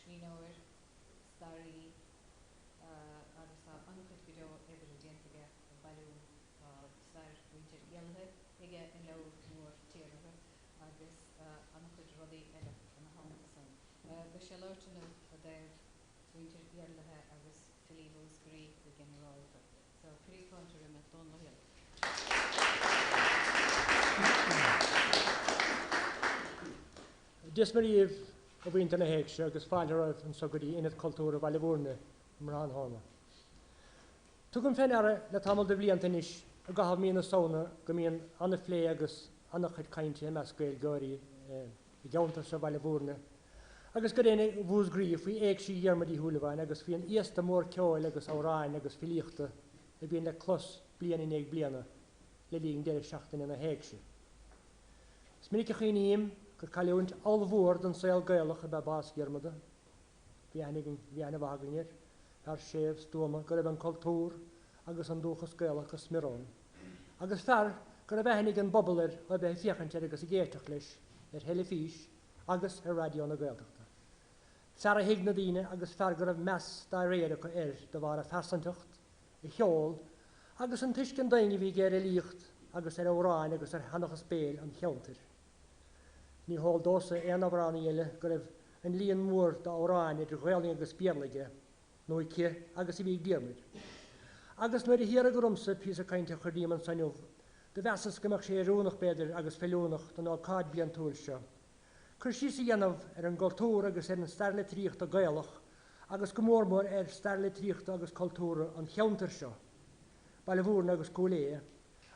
tríóir starí agus tá anchuid go deo ebre déantaige bailún stair winter ialthe ige in leabhar mór tíreacha agus anchuid rudaí eile an háanta san. Ba sé leirtainú a daobh winter iarlathe agus filíbhús gorí go generálta. So príomhántar me don lehéal. Dis maríomh a bhaint na héicse agus fáilte raibh an sogadí inad cultúra bhaile bhórna mar an hána. Tugann féin ara le tamil de blianta níos a gahab mína saona go míon anna phlé agus anna chuid cainte me scail gairí i gceantar sa bhaile bhórna. Agus go réna bhús gríomh faoi éag sí dhearmadí thuúlaháin agus bhí an íasta mór ceáil agus áráin agus filíochta a bhíon le clos bliana in éag bliana le líon deir seachtain na héicse. Is minic a chuoiníim gur caiúint almhór don saoil gaalach a bás gearmada, bhí ana bhaganir, ar séamh stúma go raibh an cultúr agus an dúchas gaalach go smirón. Agus fearr gur a bheithanig an bobalir a bheith fiochantear agus i ggéiteach leis heile fís agus ar radio na gaalteachta. Fear a hiig na daoine agus fear gur raibh mes dá réirecha do bhar a fersantacht, i cheol, agus an tuiscin daoine bhí géir a líocht agus ar óráin agus ar hanachas béal an cheantar. Ní hall dósa éon abrán eile go raibh an líon mór dá óráin idir ghailling agus bíarlaige, nó i cie agus i bhí diarmid. Agus nuair a hiar a gorumsa pís a cainte chudíam an sanniuh, de bheasas gomach sé rúnach beidir agus feúnach don ácád bíon túil seo. Chur sí sa dhéanamh ar an gultúr agus ar an starla tríocht a gaalach, agus go mórmór ar starla tríocht agus cultúra an cheantar seo, baile bhórna agus cólé,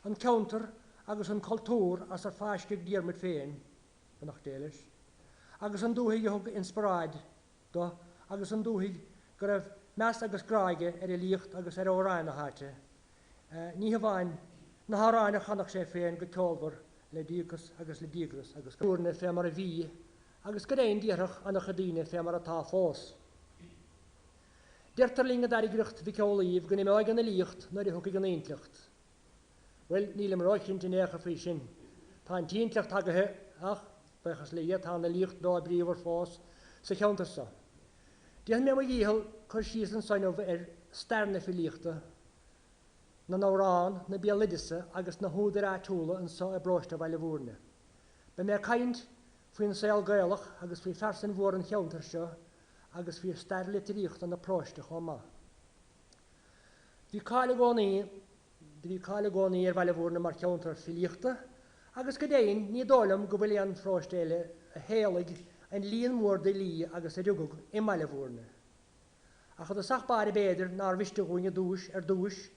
an ceantar agus an cultúr as ar fáisceigh diarmid féin, nach déiles, agus an dúthaigh thug inspiráid do agus an dúthaigh go raibh meas agus gráige ar i líocht agus ar óráin na háte. Ní bhhain na háráin a chanach sé féin go ceolbar le dígus agus le dígras agus goúrna fé mar a bhí agus go réon díarach anna chadíine fé mar atá fós. Deirtar lína dar i grucht bhí ceolaíomh go mé gan na líocht nar i thug gan éintlecht. Well, níl am roiint in écha frí sin. Tá an tíintlecht tagathe ach bechas le tá na líocht dá bríomhar fós sa cheantar sa. Díhan mé díhal chur síos an sainmh ar starna filíochta na nárán na bealidise agus na húdar átúla an sa a broista bhaile bhórna. Ba mé caint faoin saoil gaalach agus faoi fersan mhór an cheantar seo agus faoi starla tríochta na próiste chomá. Bhí cála gcónaí ar bhaile bhórna mar cheantar filíochta agus go déon ní dólam go bhfuil an fróistéile a héalaigh an líon mór de lí agus a dugug i meile bhórna. A chud a sachbáir béidir ná bhiste gúine dúis ar dúis,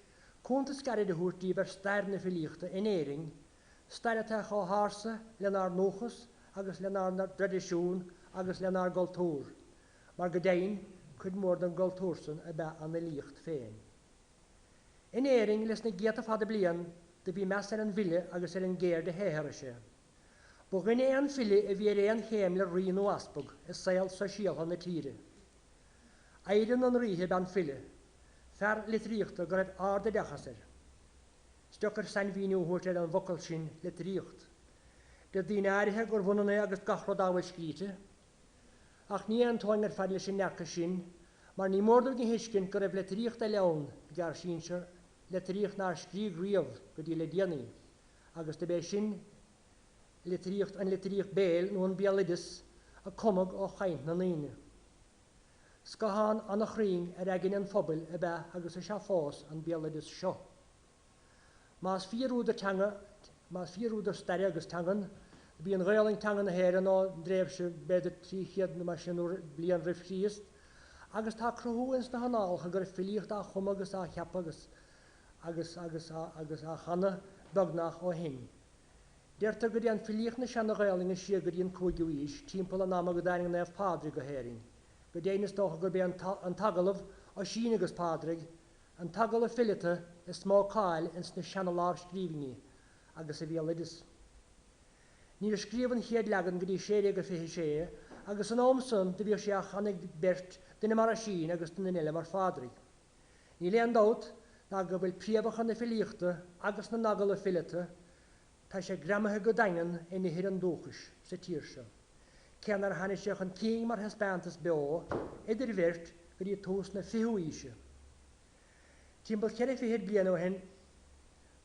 chunta scarid a thuirtíí ar starna filíochta in éing, stairite chá hása lenar nóchas agus lenar tradiisiún agus lenar gultúr, mar go déon chud mór den gultúrsan a bheith an na líocht féin. In éing leis na géata fada blian de bhí meas ar an bhile agus ar an géir de héthra sé. Ba rinne an fili a bhí réon chéim le rion ó aspag is saoil sa síaltha na tíre. Éireann an ríthe ban file, fear le tríochta go raibh arda dechasir. Stochar san bhíú thuirt ar an bhocail sin le tríocht. De dtíine áirithe gur bhunana agus gachrod áhfuil scríte, ach ní an tóin ar fad le sin necha sin, mar ní mórdal go hiiscin go raibh le tríocht a leann gar síse le tríocht ná scríb riamh go dtí le déanaí, agus de bé sin le tríocht an le tríocht béal nó an bealidis a cumag ó chaint na líine. Scahan anna chrín ar agin an phobail a bheith agus a se fós an bealidis seo. Más fíorúdar staire agus tangan, bí an réaling tangan na héir an á dréibh se beidir tríchéad na mar sin blian rifríist, agus tá cruúins na hanálcha gur filíocht a chum agus a cheap agus a chana beagnach ó hin. Deirtar go dtí an filíocht na seanna réaling a siar go dtí an cúigiúis, timpeall an náma go daing na pádra go héiring. Go déanaine tócha gur bé an tagalamh ó sin agus pádraig, an tagala filite is smó cáil ins na seanalár scríbhingí agus a bhéalidis. Níor scríomhann chéad legan go dtí séide go fiche sé, agus an ómsan de bhíoh sé a chanig beirt duine mar a sin agus duine eile mar fádraig. Ní léon dót ná go bhfuil príomhachan na filíochta agus na nagala filite, tá sé gramathe go daingan ina hir an dúchas sa tíir seo. cenar hanes seach an king mar hespantas beo, idir virt gyda tŵs na fihu eisiau. Ti'n bod ceri fi hyd blian o hyn,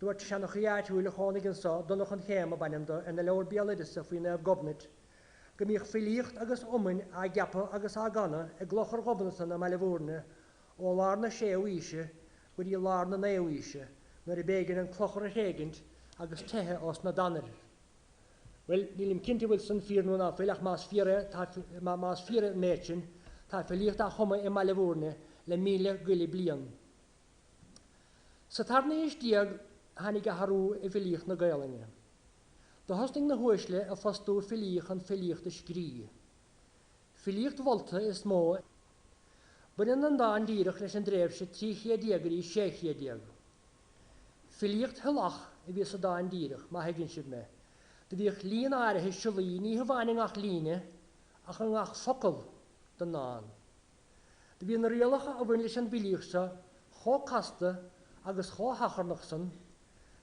dwyd sianwch i aet hwyl y chonig yn so, dynwch yn chem o banyndo, yn y lawr bialydys a fwy'n ef gofnyd. Gymich ffilicht agos omyn a giapa agos a gana, y gloch o'r gofnyd yn y malefwrna, o lar na siew eisiau, wedi lar na neu eisiau, nyr i begin yn cloch o'r rhegint agos tehe os na daner. Wel, nilim cynti Wilson ffyr nhw'n affil ach mas ffyr merchyn, ta ffilicht a choma i malefwrna, le mile gyli blian. Sa tarna eis diag hanig a harw i ffilicht na gailinga. Da hosting na hwysle a fastŵr ffilicht an ffilicht y sgri. Ffilicht volta is mo, bwyn yn da yn dirach leis yn dref sy 3 diagr i 6 diag. Ffilicht hylach i fi sa da yn dirach, ma hegin sydd me. Dy fi'ch lun ar y hysioli, ni hyfaning ach lune, ach yn ach ffocl dyn na'n. Dy fi'n riolach a wyn leis yn bilich sa, cho casta agos cho hacharnach san,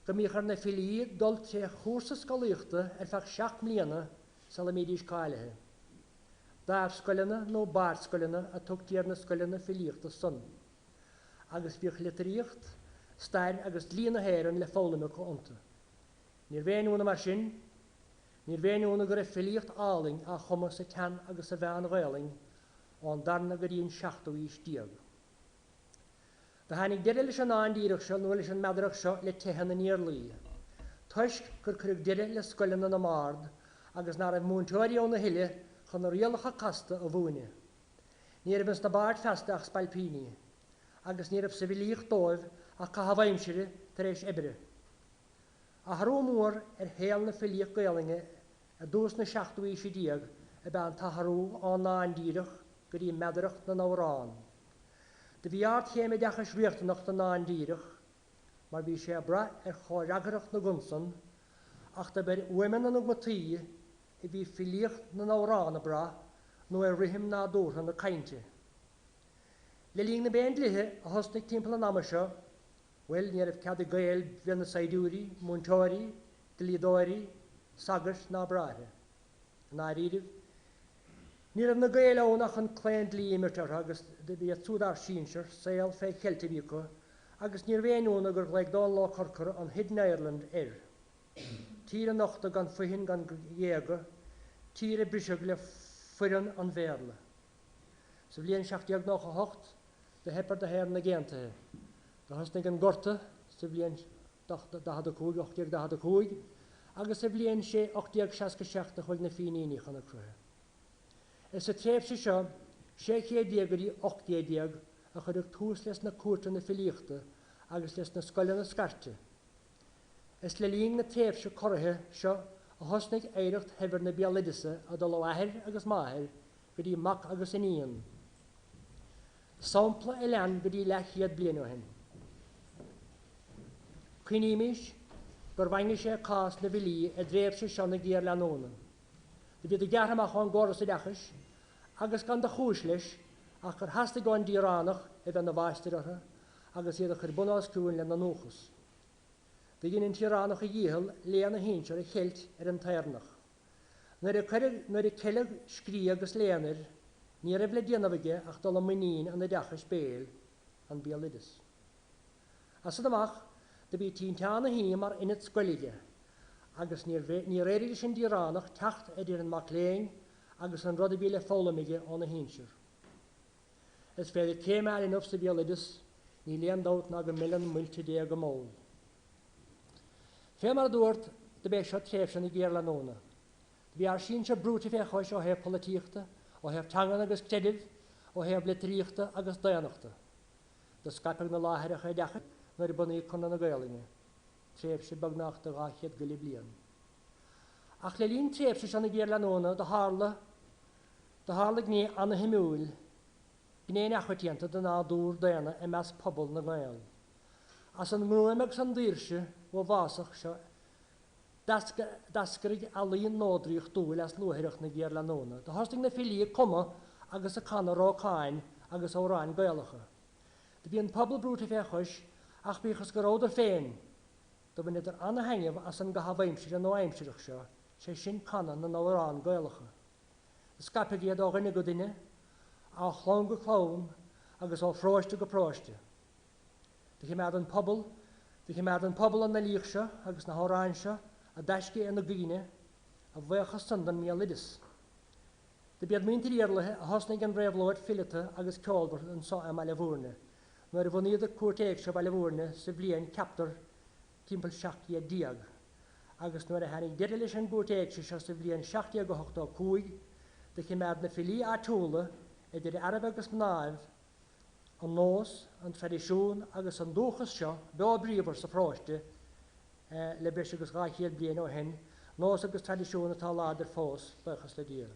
gymich ar na ffili dol te chwrs ysgoliachta fach 7 mliana sa la medis caelige. Daf sgolina no bar sgolina a tog tiar na sgolina ffiliachta san. Agos fi'ch litriacht, stair agos luna heran le fawlum ac o onta. Nir fe'n yw'n mar sin, nir fe'n yw'n gyda ffiliacht aling a choma sa can agos a fe'n gailing, ond darna gyda un 7 o is diag. Da hanig dere leis an a'n dirach sio, nw leis an madrach sio le tehan yn i'r li. Toisg cyrcyrg dere le sgolyn yn y mard, agos na'r mwyntori o'n y hile, chan yr iolach a casta o fwyni. Ni'r efans na bard fasta ach spalpini, agos ni'r ef sefylich doedd a cahafaimsiri tereis ebre. A harw mwr hel na ffiliach gailinge, a dws na 7 o eisiau diag, y ban ta harw o'n a'n dirach gyda'i madrach na nawran. Dy fi art hiem i dachas riechtanoch na na'n dirach, mar fi sé bra choragharach na gunsan, ach da ber women yn ugmati i fi ffiliach na nawran y bra, no rihim na dŵr yn y cainte. Le ling na bend lihe a hosnig timpel yn amasio, wel ni'r ef cad y gael fi'n y saidwri, mwyntori, dylidori, sagars na brahe. Na rydif, ni'r ef na gael o'n ach yn clen dli imyrtar agos dy fi a twd ar sínsir, seil fe celti fico, agos ni'r fe'n o'n agor gleg don lo corcor an Hidden Ireland Tyr yn ochta gan ffyhin gan iega, tyr y brisig le ffyrin an ferle. So flien 7 noch a hocht, de hepper de her na gente. Da hast nig an gorta, so flien da had a cwg, 8 da had a cwg, agos so flien sé 8 67 na chwig na ffini chan a crwhe. Is y tref sy sio, 6 diag ydi 8 diag, a chydwch tŵs les na cwrta na ffiliachta, agos les na sgolion na sgarte. Is le ling na tref sy corhe sio, a hosnig eiracht hefer na bialidisa a dal o ahir agos mahir, gyda mac agos yn un. Sampla elan gyda lechiad blin o hyn. Cynimish, gorfangi sé cas na fili e dref sy sio na gyr lanona. Dy fydd y garra mach o'n goros y dachas, agos gan da chwys leis, ac yr hastig o'n diranach efo na faestir arha, agos iedd o'ch bwnas cwyn le na nwchus. Dy gyn yn tiranach y gihel, le na hinsio y chelt yn taernach. Nyr y celig sgri agos leanir, ni'r efle dianafige ach dal o mynin yn y dachas bel an bialidus. As ydymach, dy bydd ti'n tan y hym ar unet sgwelidia, agos ni'r eril sy'n diranach tacht ydy'r yn maclein, agos yn rod y bile ffawlamige o'n y hinsir. Ys fedd y cem ar un ofs y bialidus, ni lean dawt nag y milan mwyltideg y môl. Fe mae'r dŵrt, dy besio tref sy'n i gyr lanona. Fi ar sy'n sy'n brwt i fechos o hef politiachta, o hef tangan agos credif, o hef litriachta agos dayanachta. Dy sgapag na lahir a chaidachat, na'r i bwni con yn y gailinga. Tref sy'n bagnach dy gachiad gyli blian. Ach le lun tref sy'n i gyr lanona, dy harla gni anna hymwyl, gne'n achwetianta dy na dŵr dayana mas pobl na gael. As yn mwyn ag sy'n ddirsio o fasach sy'n dasgrig a lun nodrych dwyl as lwhyrach na gyr lanona. Dy hosting na ffili coma agos y cana ro cain agos o rhaen gailacha. Dy bi'n pobl brwt i fechos ach bychos gyrwyd y ffein. Dy fy'n edrych anna hengif as yn gahafaimsir yn o aimsirach sy'n sy'n cana na o rhaen gailacha. Scapigi ad ogin go duine, a chlón go chlón, agus ó fróiste go próiste. Dych chi mead an pobl an na líchse agus na hóránse a daisci an na gine a bhhécha sandan mí lidis. De bead myntir íarlathe a hosnig an réhlóid fillete agus ceolbar an so am alevúrne. Nuair a bhníad a cuairtéig se alevúrne sa blian captar timppel 7 diag. Agus nuair a hanig deir leis an cuairtéig se sa blian 7 go 8 cúig, de chi mead na filí átúla idir Arab agus náimh an nós, an tradiisiún agus an dúchas seo be bríomhar sa fráiste le breis agus gáchéad blian ó hen, nós agus tradiisiún atá láidir fós bechas le díal.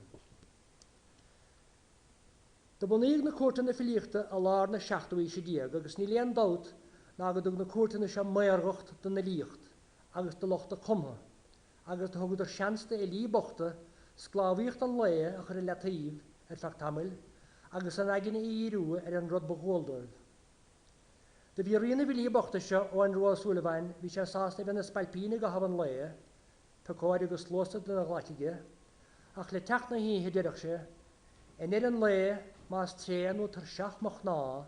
De buníag na cuairteanna filíochta a lár na 7 sé diag agus ní léon dát ná go dug na cuairteanna se méargacht don na líocht agus do lochta cumha, agus do thugad ar seansta i lí bochta sclábhíocht an léie a chur le taobh ar feach tamil agus an aigeanna íú ar an rud bhóldóibh. De bhí rionna bhí lí bochta seo ó an Rua Súlaimhin bhí sé sásta bhena spalpína go haban léie, pecóid agus slósta do na ghlaitiige, ach le teach na hí deireach sé, in an léie más tréan ó tar 7 ná,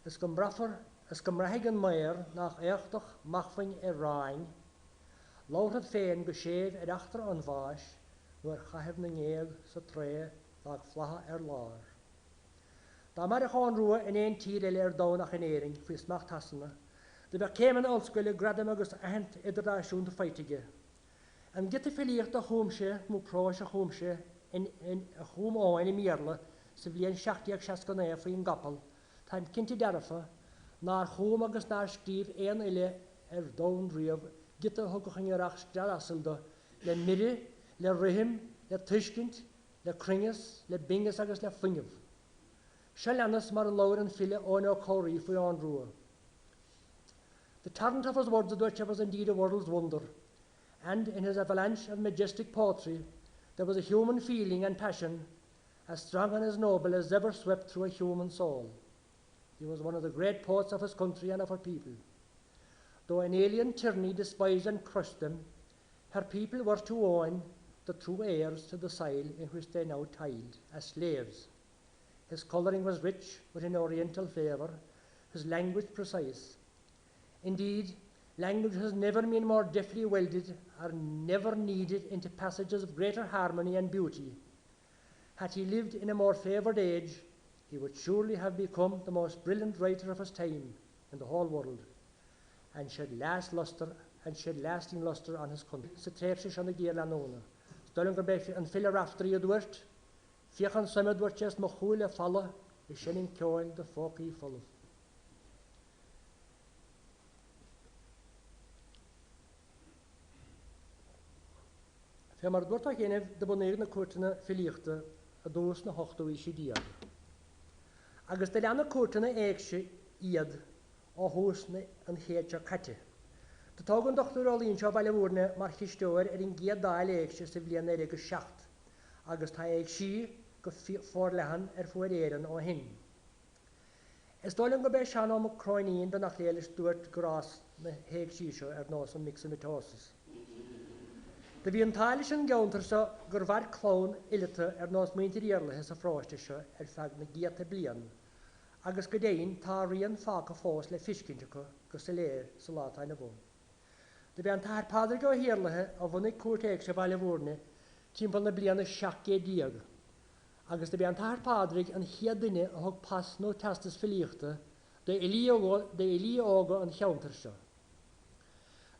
is go mbrafar is go mraithigh an méir nach éachtach machfainn ar ráin, láthad féin go séh ar achtar an bháis nuair chaithimh na ngéag sa tré ag flatha ar lár. Tá mar a cháin rua in éon tír eile ar dánach in éing faoi smacht tasanna, de bheith céimean olscoile gradam agus ahent idirnáisiúnta feitige. An gite filíocht a chúmse mú próis a chúmse in a chúm áin i míarla sa bblion 7 faoin gapal, táim cinnti darafa, ná'r chúm agus ná'r scríb éon ile ar dón riamh gite thugachan arach screadásilda le mire, le rihim, le tuiscint, le cringas, le bingas agus le fuingemh. Se leannas mar an láir an file óin ó choirí faoi an rua. The torrent of his words was indeed a world's wonder, and in his avalanche of majestic poetry there was a human feeling and passion as strong and as noble as ever swept through a human soul. He was one of the great poets of his country and of her people. Though an alien tyranny despised and crushed them, her people were to own the true heirs to the soil in which they now tiled as slaves. His colouring was rich with an oriental flavour, his language precise. Indeed, language has never been more deftly welded or never kneaded into passages of greater harmony and beauty. Had he lived in a more favoured age, he would surely have become the most brilliant writer of his time in the whole world, and shed lasting lustre on his country. Sa tréirse an na géal anóna. Stoilm go bheith an fille raftarí a dúirt, fiochan suimid dúirt mo chúil a falla I sinning ceáil de fócaí folamh. Fé mar dúirt a chéanamh de bunéir na cuairteanna filíochta a dús na 8 sé diag. Agus de leanna cuairteanna éagse iad ó hús an chéadse caite. Tá tágann dochtú álíonn seo baile bhúrne mar chisteoir ar an géad dáil éagse sa bblion na réige 7, agus tá éag si go fórlehan ar fuair éan ó hin. Is dóilm go bheith sean am croinín den nach léalis dúirt grás na héag si seo ar nás an mixamatosis. De bhí an táile sin geantar sa gur bhar clón ilite ar nás muintir iarlathe sa fráiste seo ar feag na géata blian, agus go déon tá rion fáca fós le fiscintecha go sa léir sa látáin na bhn. De bhí an táir pádar go hiarlathe a bhunaigh cuairtéig sa baile bhúrne timpeall na bliana 7 diag, agus de bhí an táir pádraigh an chiad duine a thug pas nó testas filíochta de ilí ága an cheantar seo.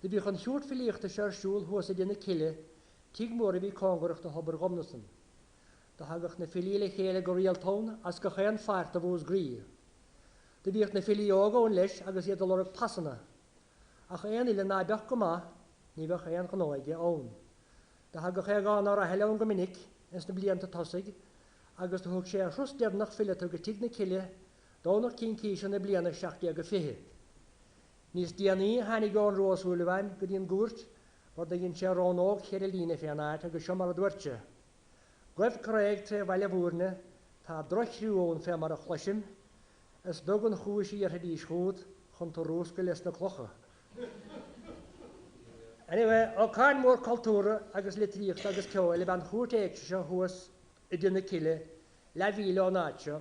De bhí an siúrt filíochta se arsúil thuas a duna ciile tíg mór a bhí cóngaireacht a hobar gomnasan. Tá hagach na filí le chéile go rialtón as go chéan fearrt a bhús grí. De bhíocht na filí ága ón leis agus iad a lorach pasanna, ach éon ile ná beach go má ní bheith éon gnáige ón. Tá hagach é gáin ar a heileann go minic is na blianta tosaigh, agus thug sé a thrus dearnach filete go tíg na ciile dánach cin cíise na bliana 7 go fiche. Nís díanaí hanig an Rua Súlaimhin go dtíon gúirt war da ginn sé ránóg chéir a lína féanáid agus seo mar a dúirte. Goibh craig tre baile bhúrne tá drochriúón fé mar a chluisim, is dogan chúisi ar dí schúd chun to rús go leis na clocha. Anyway, ó cáin mór cultúra agus litríocht agus ceáil ban chuairtéig se thuas y dyn y cile, la fil o natio,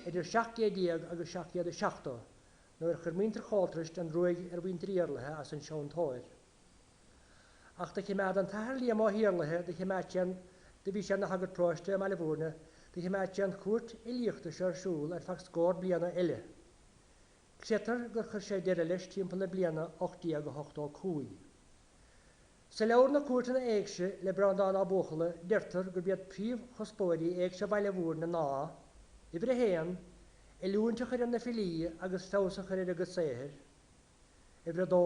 ydy'r 70 agus 77, no'r chyrmyntyr choltrist yn rwyg wyntr iarlathe as yn Sean Toir. Ach da chymad an tahar liam o hirlathe, da chymad jan, da fi sian na hagad proste am alifwrna, da chymad jan cwrt iliachta sy'r siŵl fac sgôr bliana ele. Csetar gyr chyrsiau derylys timpol y bliana 80 a 8 cwy. Se lawr na cwrt yna eegse le brandan a bochle, dertar gyr biad prif chosbodi eegse failafwrna na, ifri hen, lŵn chyr yn y ffili agos ffawsa chyr agos seher. Ifri do,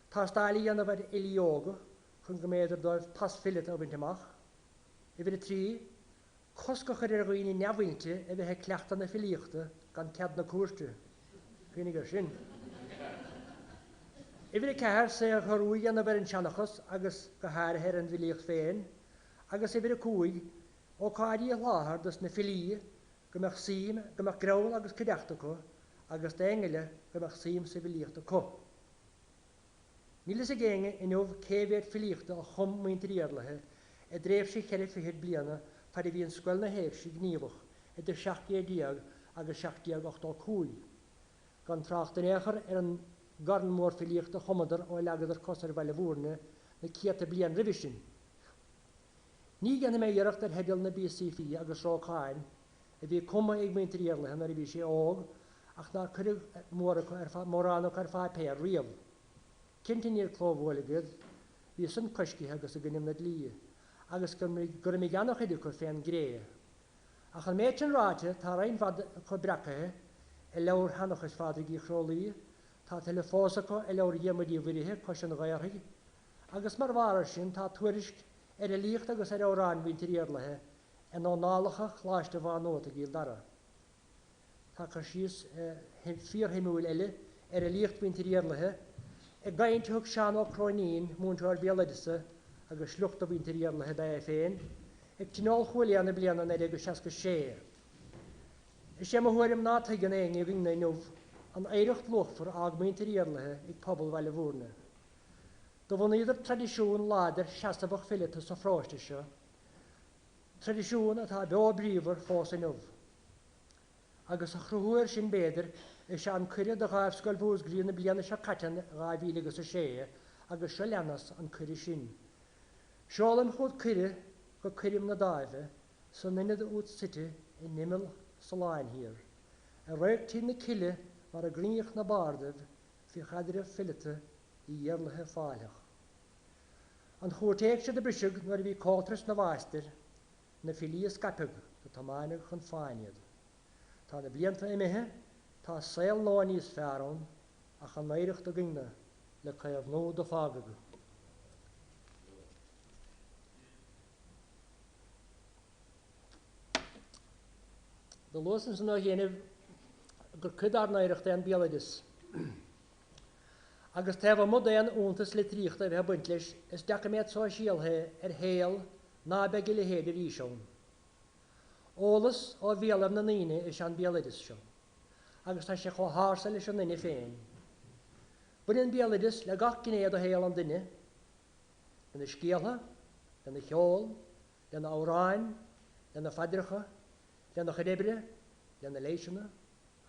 ta stali yn y fad iliogo, chyn gymedr doedd pas ffilit o fynt ymach. Ifri tri, cosgo chyr ar gwyn i nefwynti efo he cleachta na ffiliachta gan cad na cwrtu. Gwyn i gyrsyn. Ifri cair se chyrwy yn y fad yn sianachos agos gahar her yn filiach ffein, agos ifri cwy o cadi y lahar dys na ffili gymach sîm, gymach grawl agos cydachta co, agos da engele gymach sîm se filiachta co. Nílas a genge in of cefyd ffiliachta o chum mwyn triarlathe, dref si ceri ffihid bliana, par i fi yn sgwel na heg si gnífach, dyr 70 agos 78 cwy. Gan tracht yn echer yn garn môr ffiliachta chomadar o lagad ar cosar failafwrna na ciata blian rivisin. Ní gan y meirach dar hedel na BCF agos ro cain, fi cwma ag mwyn triarlathe na rivi si og, ach na cyrig morano car ffa per riaf. Cyntin i'r clofwylgydd, fi sy'n cysgu agos y gynnym nad li, agos gyrra mi ganoch edrych o'r ffen gre. Ach yn meid yn rhaid, ta rhain fad cobraca, lawr hanoch ys fadrig i chroli, ta telefosa co lawr iemyd i fyrihe, cosyn gairhig, agos mar farasyn ta twyrisg y licht agos awran fi'n tiriarlathe, yn o nalacha chlasht y fan o gyl dara. Ta cysys 4 hymwyl ele, y licht fi'n tiriarlathe, gaint hwg sian o croenin mwyn o'r bialadisa agos lwcht o fi'n tiriarlathe da e ffein, tynol chwilian y blian yn edrych agos asgo se. Ysiem o hwyr na tygan engi o gyngna nŵf, an eiricht lwchfyr ag mwyn tiriarlathe i'ch pobl fel y fwrna. Do fwn i'r tradisiwn lader siastafach ffilita so frost isio, tradisiwn at ha o brifr ffos y nŵf. Agos a chrwhwyr sy'n bedr, sian cyrra dy gaif sgol fwys grin y blian ysio catan gaif i agos y se, agos sio lianas an cyrra sy'n. Siol am chwyd cyrra, go cyrrim na daife, so nynnydd wt siti yn nimel salain hir. A rhaid tîn na cile mar a grinich na bardaf, fi chadr y ffilita i ierlathe ffalach. An chwyd eich sydd y brisig nôr i fi coltras na faster, na ffili ysgapig, da tamanag chyn ffaniad. Ta na blianta imihe, ta sael noan i sferon, a chan meirich da gyngna, le cael no da fagag. De losen sy'n o hynny, gyr cydar nairich da'n bialadys. Agos tef o mod da'n untas le tricht a fe bwyntlis, ys dac am ead so siel he, heil, na beg ili hed i'r ision. Olas o fialaf na nini is an bialadys sio. Agos ta siach o harsal is an nini ffein. Bwyd yn bialadys, le gach gynead o heil an dynnu, yn y sgielha, yn y chiol, yn y awrain, yn y fadrycha, yn y chydebre, yn y leisiona,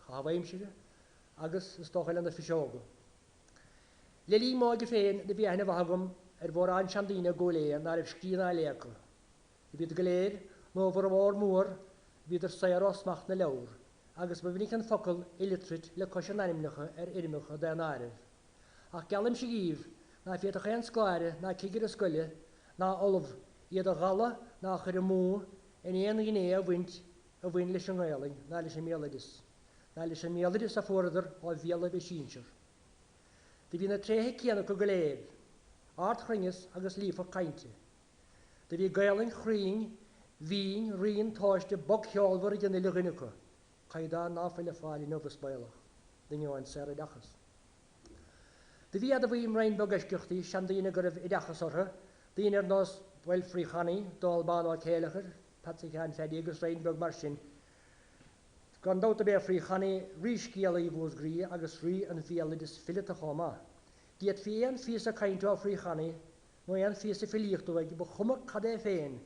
chafaimsire, agos ysdochael yn y ffisiogo. Lili moig y ffein, dy fi ahna fahagwm, fawr an siandina golea, na'r sgrina leaco. Fydd gyleir, no fawr o'r môr, fydd yr sair osmach na lawr, agos mae fynd i'n ffocl ilitrit le cosian animnacha irmwch o da'n arif. Ac galym si gif, na ffeid o'ch ein sglaire, na cigir ysgwyle, na olaf, iad o gala, na chyr y mw, yn ein gynnu o wynt leis yn gailing, na leis yn mieladys. Na leis yn mieladys a ffwrddr o fialaf y synsir. Dy fi'n y trehe cianach o gylef, art chringys agos lif o'r cainti. Dy fi gailing chring, fi'n rhin toes dy bog hiolfawr i gynnu lygynico. Caida na ffeil y ffali nofus bailach. Dy ni o'n ser i dachas. Dy fi ad y fi ymrain bog ysgwch di, sian dyn y gyrf i dachas o'r hy. Dyn yr nos wel ffrichani, dol ban o'r ceilachar, patsig han ffedi agos rein bog marsin. Gan dawt y be ffrichani, rhi sgiel i fwys gri agos rhi yn fialidus filit a choma. Diet fi ein ffys a caint o ffrichani, no ein ffys a ffiliach dwy, bo chwmwg cadau ffein,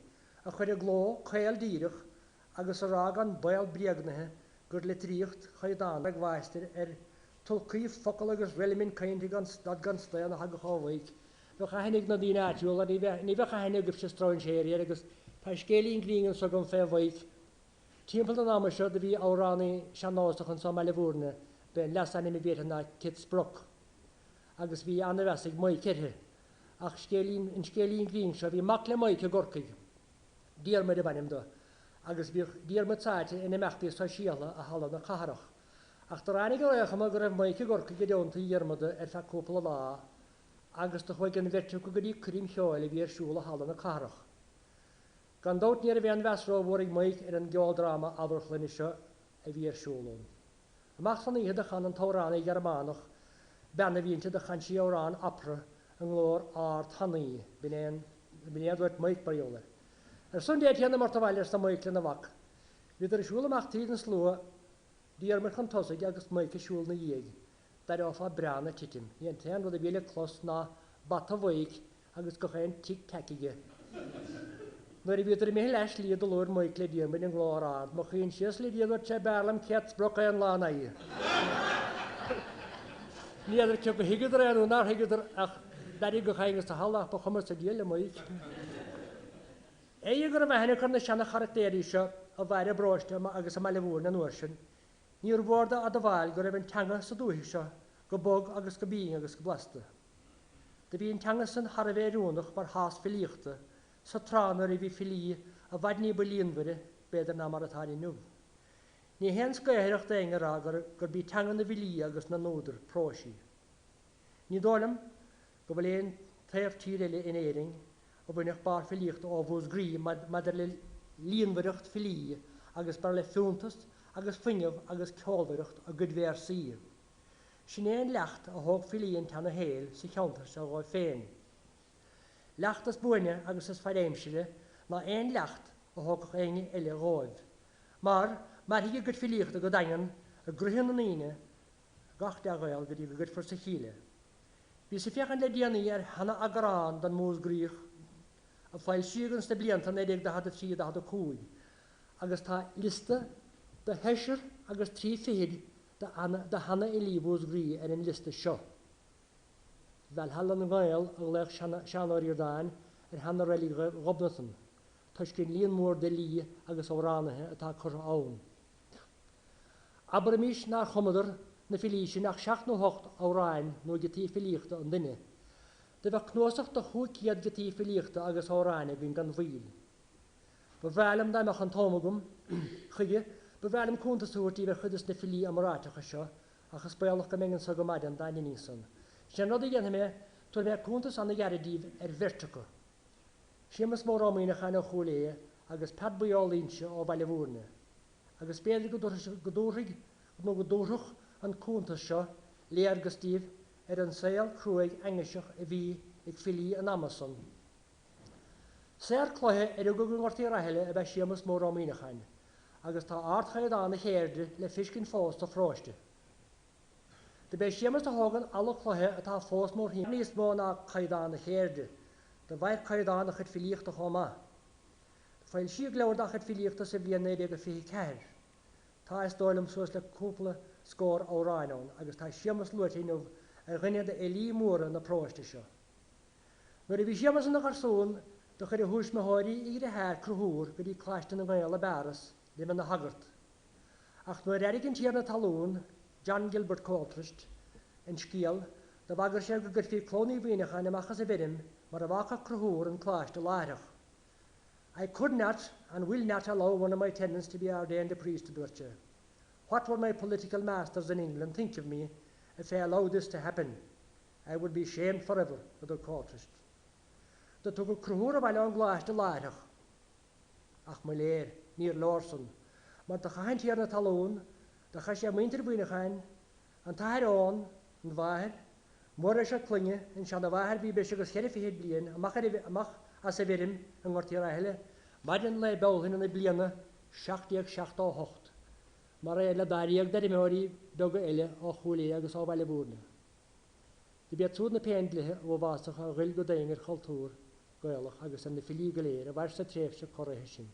a chuir gló chael díirech agus a rá an bail briagnathe gur le tríocht chaidán ag bhaistir tulcaí focail agus riliminn cainte gan stain a ha go cháhaig. Bheith chanig na dtíine áitiúil a ní bheith chaine go se strain séir agus tá scélín grígan so go féhhaig. Timppla an am seo a bhí áránnaí seanáach an sam meile bhúrne be les animi bhéna kit sproch. Agus bhí anna bhesigh mai cethe ach in scélín grín seo bhí mac le maice gorcaig. Díar mar a banim do. Agus bhí díar matáte ina meachtaí sa síala a hallan na chaharach. Ach tar anig oeach am gur raibh maice gorcaig go deonta dhearmada fe cúpla lá agus do chuig an bhirte go gurí crím cheáil a bhí siúla hallan na chaharach. Gan dát níar a bhí an bheasrá bhórig maic ar an geáldráma abrachlainne seo a bhí siúlún. Amach fan iad a chan an tóránna Germánach benna bhínte de chan si órán apra an glór art hanaí binéad bhairt maic bariola. Sun déad héanana mar bhailir sa maic le na bhac. Bhí ar siúla amach tíad an slua díar mar chu tosaigh agus maic a siúl na dhéag. Dar áfa breanna titim. Íon tean rud a bhíle clos ná bata bhaig agus go chéin tic teiciige. Nuair a bhíidir mé leis líad a lúir maic le díarmid an glór ard, mo chuon sios le díad te bearlam cet brocha an lánaí. Níidir ce go hiigidir anú ná hiigidir ach darí go chaingus a hallach ba chumar sa díal le maic. É gur a bheithna chun na seanna charactéirí seo a bhaire bráiste agus a meile bhúr na nuair sin. Níor bhórda a do bháil go raibh an teanga sa dúthaí seo go bog agus go bíon agus go blasta. De bhí an teanga san Harbhéúnach mar hás filíochta sa tránar a bhí filí a bhaidní bolíonmhire beidir ná mar atáí nuh. Ní hen scaithreacht éingará gur bí teanga na bhilí agus na nóidir próisí. Ní dólam go bhfuil éon taobh tíréile in éing a bhuineach bar filíocht ó bhús grí maidir le líonmhaireacht filí agus bar le fiúntast agus fuineh agus ceolmhaireacht a gudmhéir sí. Sin éon lecht a thóg filíon teanna héal sa cheantar se bháil féin. Leachtas buine agus is feréimsire ná éon lecht a thógach éine eile ráibh. Mar hiige go filíocht a go dagan a gruhan na íine gach de gail go dtí go for sa chiile. Bhí sa fechan le déanaí ar hana agrán don mús gríoch a fáil sigan sta blianta na ag de had a trí a had a cúig. Agus tá lista de heisir agus trí féad de hana i líbús grí ar an lista seo. Bheil hallan an gail a leich seanáir dáin ar hana réí robnatan. Tá cin líon mór de lí agus óránathe atá chur ann. Aber mís ná chomadar na filí sin nach 6 óráin nó getí filíochta an duine. De bheith cnóach do chuúciad getí filíochta agus óráine bhín gan bhíl. Ba bhheilm daimach an tómagum chuige, ba bhheilm cúntasúirtí bheith chudas na filí amrátecha seo achas bailach go mégan sa go maidid an daine níosan. Sin rud a dhéana mé tuair bheith cúntas anna ghearadíh ar bhirrtecha. Siamas mór ámína chana choléie agus pad buállínse ó baile bhúrne. Agus béidir go dúraigh nó go dúrach an cúntas seo léar go stíh ar an saoil cruaig engaiseach a bhí ag filí an Amazon. Séir chluthe ar go gúirtaí ratheile a bheith siamas mór ámínachain, agus tá ardchaid anna chéirde le fiscin fós a fráiste. De bé siamas a hágan alla chluthe atá fós mór hí níos mó ná chaidán na chéirde, de bhaid chaidán a chud filíochta chomá. Fáil si leabhar a chud filíochta sa bhíon éide go fi ceir. Tá is dóilm suas le cúpla scór óráinón agus tá siamas luirtaíinmh ar ghuine de élí móra na próiste seo. Nuair a bhí siamas na garsún do chuir a hús na háirí iad a thir cruthúr go dtí chláiste na gaile beras le na hagart. Ach nuair éirig an tíar na talún, John Gilbert Coltrist, in scíal, de bhagar sé go gur fí clónaí bhíoinecha na machchas a bhidim mar a bhacha cruthúr an chláiste láireach. I could not and will not allow one of my tenants to be ordained a priest to Durche. What would my political masters in England think of me if I allowed this to happen? I would be shamed forever, with the Coltrist. Dat ook cruhúra bhaile an gláiste láireach. Ach mai léir, níor lórsan. Maar de chaint hier na talún, de cha sé muintir buinechain, an tairán, an bhair, mór a se clunne, in sean a bhair bí beis agus cheirfi héad blian, amach as a bhirim an ghartí raithile, maidan le beolhin an a bliana 16-8. Mar a le daríag dar imóí doga eile ó chúlaí agus á bhaile búrna. De bead súd na péindlathe ó bhásacha a ghuiil go daingar chaltúr goilach agus an na filí goléir a bhair sa tréh se chorathe sin.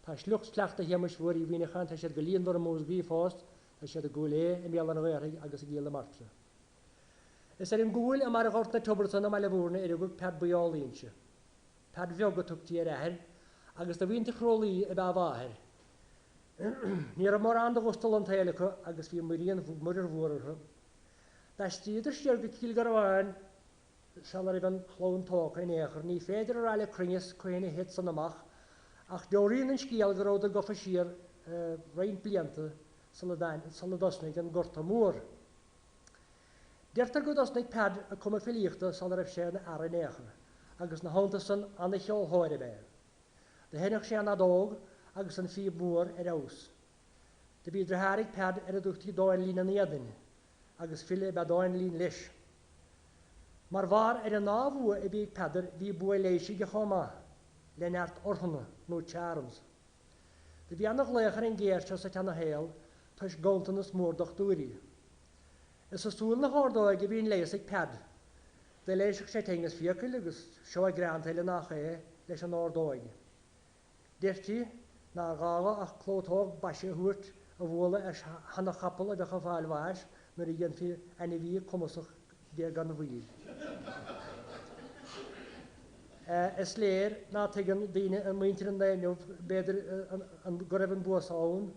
Tá slucht sleachta heimiis bhuaí bhíinechan tá sé go líon ar mós bhí fást tá sé a gúlé i méall an ghairthaigh agus a géala martra. Is an gúil a mar a ghort na tubarsan a meile bhúrna ar a go ped buálaínse. Ped bheoga tuchtí ar ahir agus do bhínta chrolaí a bheith bháthir. Ní a mar an do ghostal an téalacha agus bhí muíon muidir bhuairtha. Tá stíidir siar go cíl garháin sal ar an chlón tóca in éair ní féidir ar eile cringes chuoine hit san amach ach deoríonn an scéal go rád a gofa siar raon blianta sal dosnaigh an gorta mór. Deirtar go dosnaigh ped a cuma filíochta sal ar sé na ar in éair agus na hánta san anna cheol háir bé. De henach sé an adóg agus an fí mór ar aus. De bí drathraigh ped ar a dúchtaí dáin lína néadaine agus file be dáin lín leis. Mar bhar ar an nábhua a bhí peidir bhí bua léisi go chomá le neart orthanna nó tearms. De bhí annach léchar an ggéirte sa tena héal tuis gontanas mórdach dúirí. Is a súil na hádáig a bhíon léigh ped, de léiseach sé teangas fiacail agus seo a grantaile nach é leis an ádáig. Deirtí ná gála ach clótág baise thuirt a bhla ar hana chapal a bheith a bháilhhais mar i dhéanfi ana bhí cumasach dé gan bhíl. Is léir ná tuigeann daoine an muintear an dainmh beidir go raibh an buas ann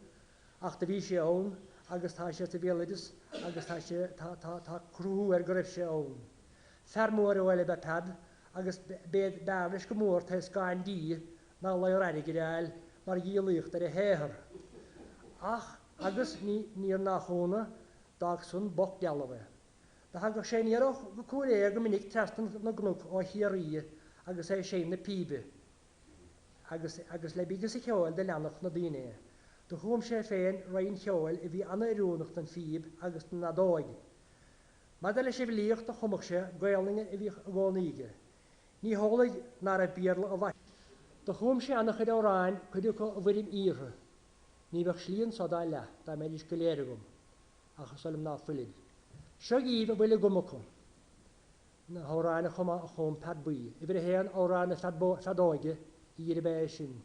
ach de bhí sé ann agus tá sé a bhéileidir agus tá cruú ar go raibh sé ann. Fermór a bhfuil be ped agus béad beabhris go mór tá gáin dí ná leir aige réil mar díalaíocht ar a héair. Ach agus níor nachóna dag sun boch dealabh. Tá ha go sé níarach go cuairé go minic testan na gnúc ó chiaí agus é sé na píbe. agus le bígus i cheáil de leannach na daine. Do chuam sé féin raon cheáil i bhí anna iúnacht an fíb agus na dáig. Má lei sé bhlíocht a chumach sé gaalinge i bhí bhánaige. Ní hálaigh nar a bíarla a bhaith. Do chuam sé annach chuid áráin chuidir go a bhfuirim íre. Ní bheith slíonn sodá le dá méidir go léir gom achas solim ná fuilid. Seo íomh a bhfuil gomachom. Na háráinna chuma a chum ped buí. I bhí héan áráinna fedáige í a bé sin.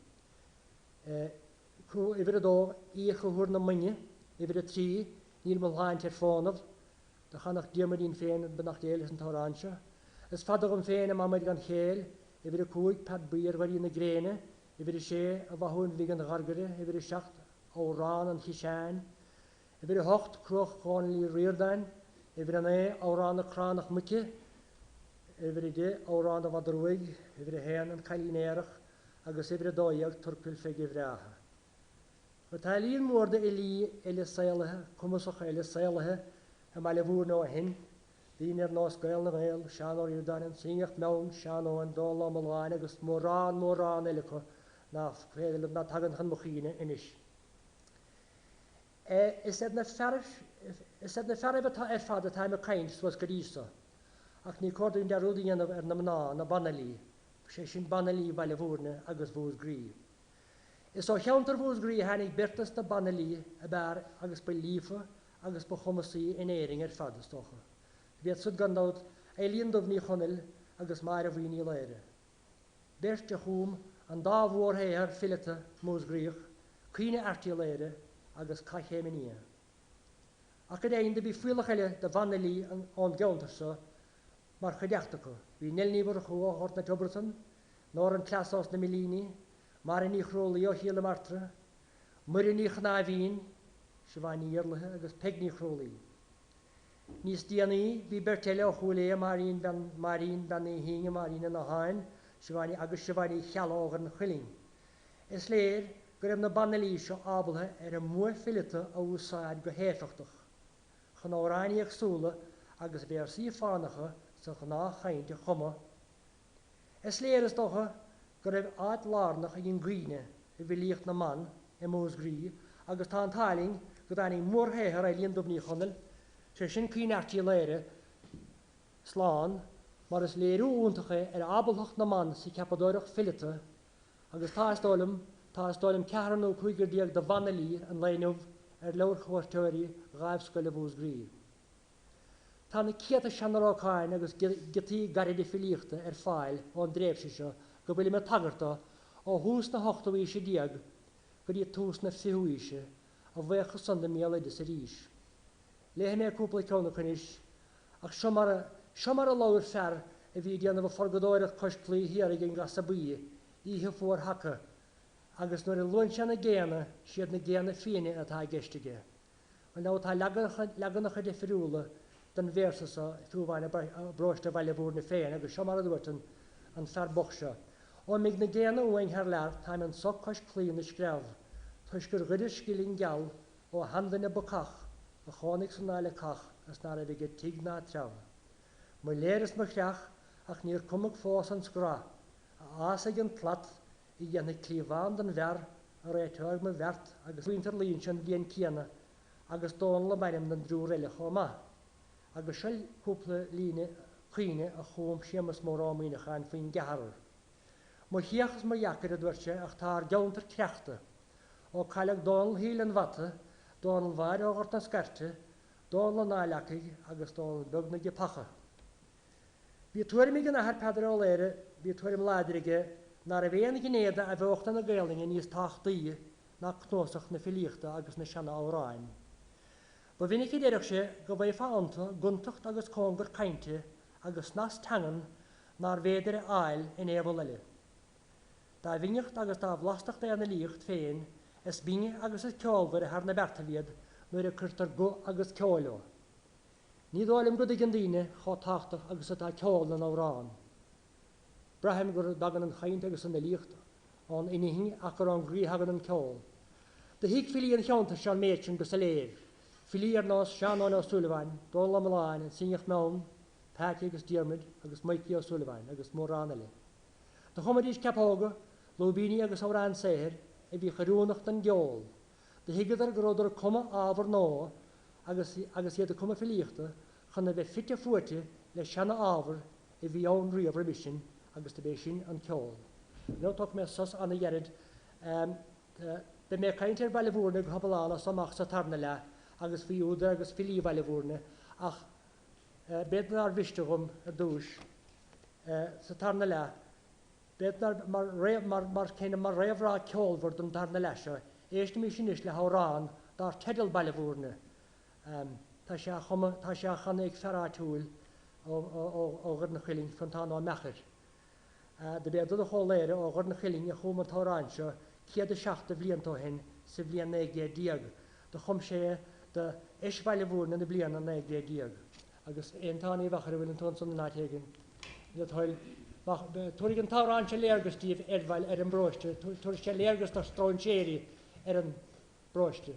I bhí dó í chuthúr na muine, i bhí trí níl mo láint ar fánamh, de chanach diamarín féin benach déalas an táránse. Is fadach an féin am amaid gan chéil, i bhí cúig ped buí ar bharí na gréine, i bhí sé a bhthún bhí an gargare, i bhí seacht órán an chiseáin, i bhí hocht cruch cháin lí riordain, i bhí an é órán na cránach muice, i bhí de órán a bhadrúig, i bhí héan an cailínéireach agus i bhí dóiag turpil feigi bhreatha. Go tá líon mórda i lí eile saolathe, cumasach eile saolathe a meile bhúr nó a hin, Bhín ar nás gael na gael, sean o'r iwdan yn syngacht mewn, sean o'n dol am ymlaen, agos mórán eilico, na fredel na tagan chan mochine inis. Is edna ferif er fad a taim y caint was gyrisa, ac ni cordyn darwyd yn ar na banali, sé sin banali baile fwrne agos fwrs gri. Is o cheantar fwrs gri hanig bertas na banali a bar agos by lífa agos by chomasi in eiring er fad stocha. Beth sydd gandawd eilíon dofni chonil agus mair a fwyni leire. Bert a chwm an da fwr heir fileta mwys grych, cwine arti leire agus cach heminia. Ac ydy ein dybu ffwylach eile dy faneli o'n gawntarsa mar chydiachtaco. Fi nelni fwr chw o hort na Joberton, nor yn clasos na milini, mar yn i'ch roli o hil y martra, myr yn i'ch na fi'n, syfa'n i erlyhe agus pegni chroli. Nis diani fi bertele o chwle marin ban ei hinge marin yn a hain, syfa'n agus syfa'n i chalo o'r chwiling. Es leir, gyrem na baneli sio abelhe y mwy ffilita o wsaad go hefachtig. Gan orain i'ch sŵle agus versi fanacha sa gna chaint i choma. Es leir is toch gyrem aad larnach ag yn gwine y filiach na man y mwys gri agus ta'n taling gyda ni mwr heher ei lian dofni chonel sé sin cín artí léire sláán mar is léirú úntacha abelhacht na man sa ceapadóireach filite agus tá stáilm cearan ó chuigur díag de vanalí an léinmh leir chuirteoirí gáibhscoile bhús grí. Tá na ciad a seanrááin agus gotí garid filiíochta fáil ón dréimhse seo go bhfuil me tagarta ó hús na 8 sé diaag go dtí tús na fiúise a bhecha san na méide sa ríis. Léthe mé cúpla ceanna chunis ach seo mar a láir fear a bhí déanamh forgadóireach cosclaí hiar gin gas a buí ihe fuór hacha agus nuair a luin sena géana siad na géana féine atá geisteige. An ná tá legannacha de fiúla den versa túhhaine broiste bhaile bhúr na féin agus seo mar a dúirtan an fear bochse. ó mé na géana uhain thar lear tá an socais clíon na screamh, Tuis gur riidir scilín geall ó handaine bocach a chánig san náile cach as ná a bhíige tí ná treh. Mu léiras mar cheach ach níor cumach fós an scrá, a asa gin plat I dhéanana clíomháin den bhear a réiteag me bheart agus bhaintar líon sin bhíon céanna agus dóin le maidin den drú réile chomá. Agus se cúpla líine chuoine a chum sémas mórrámíoinechain faoin gehar. Mu chiaachas mar jacar a dúirte ach tá geantar creachta ó caiileach dóil híl an wata, dóil an bhaid ágart na scarte, dóil an náileacaigh agus dóil bugna de pacha. Bhí tuairim gan ahar pedar ó léire, bhí tuairim láidirige nar a bhéana gnéada a bheochta na gaalinge níos táchtaí na cnósach na filiíochta agus na seanna áráin. Ba bhínig idirach sé go bhéh fáanta guntacht agus cóngur cainte agus nas tangan nar féidir áil in ébal leile. Tá bhíneocht agus tá bhlasteach déanana líocht féin is bíine agus is ceolhar a thar na bertaliad nuair a chuirtar go agus ceoló. Ní dháilim go gin daine chá táchtach agus atá ceolna árán. Brahim gur dagan an chaint agus an na líocht an inihing ach gur an gríhagan an ceol. De hiic filí an cheanta sean méidsin go sa léir. Filí ar nás Seán O'Sullivan, Dóla Maláin an Sinach Mewn, Patty agus Diarmid agus Mikey O'Sullivan agus Móránale. Tá chomadís capóga, Lobíní agus árán séhir a bhí charúnacht an geol. De hiigad ar gródar cuma ábhar nó agus iad a cuma filíochta chuna bheith fitte fuirte le seanna ábhar a bhí ón riamh misin agus de bé sin an ceol. Nó tá mé sos anna dhearid de mé caiintear bailile bhúrna go habalána samach sa tarna le agus fiúda agus filí bailile bhúrna ach béadnar bhistehum a dúis sa tarna le. Béadnar mar céine mar réomhrá ceolhhar don tarna leise, éiste mí sin is le hárán dar tedal bailile bhúrna. Tá sé chana ag ferrátúil ó gur na chiling frontán á mechar. De béadú a choléire ó gur na chiling a chumar táránse ciad a 7 bliantóhin sa bblion 9 diag. De chum sé de isbaile bhúrna na bliana 9 diag. Agus éontánaí bhachar bhfuil an tún san náithégin. Tuaigh an tárán se léargus tíobh bhail ar an bróiste, tuair sé léargus tar stráin séirí ar an bróiste.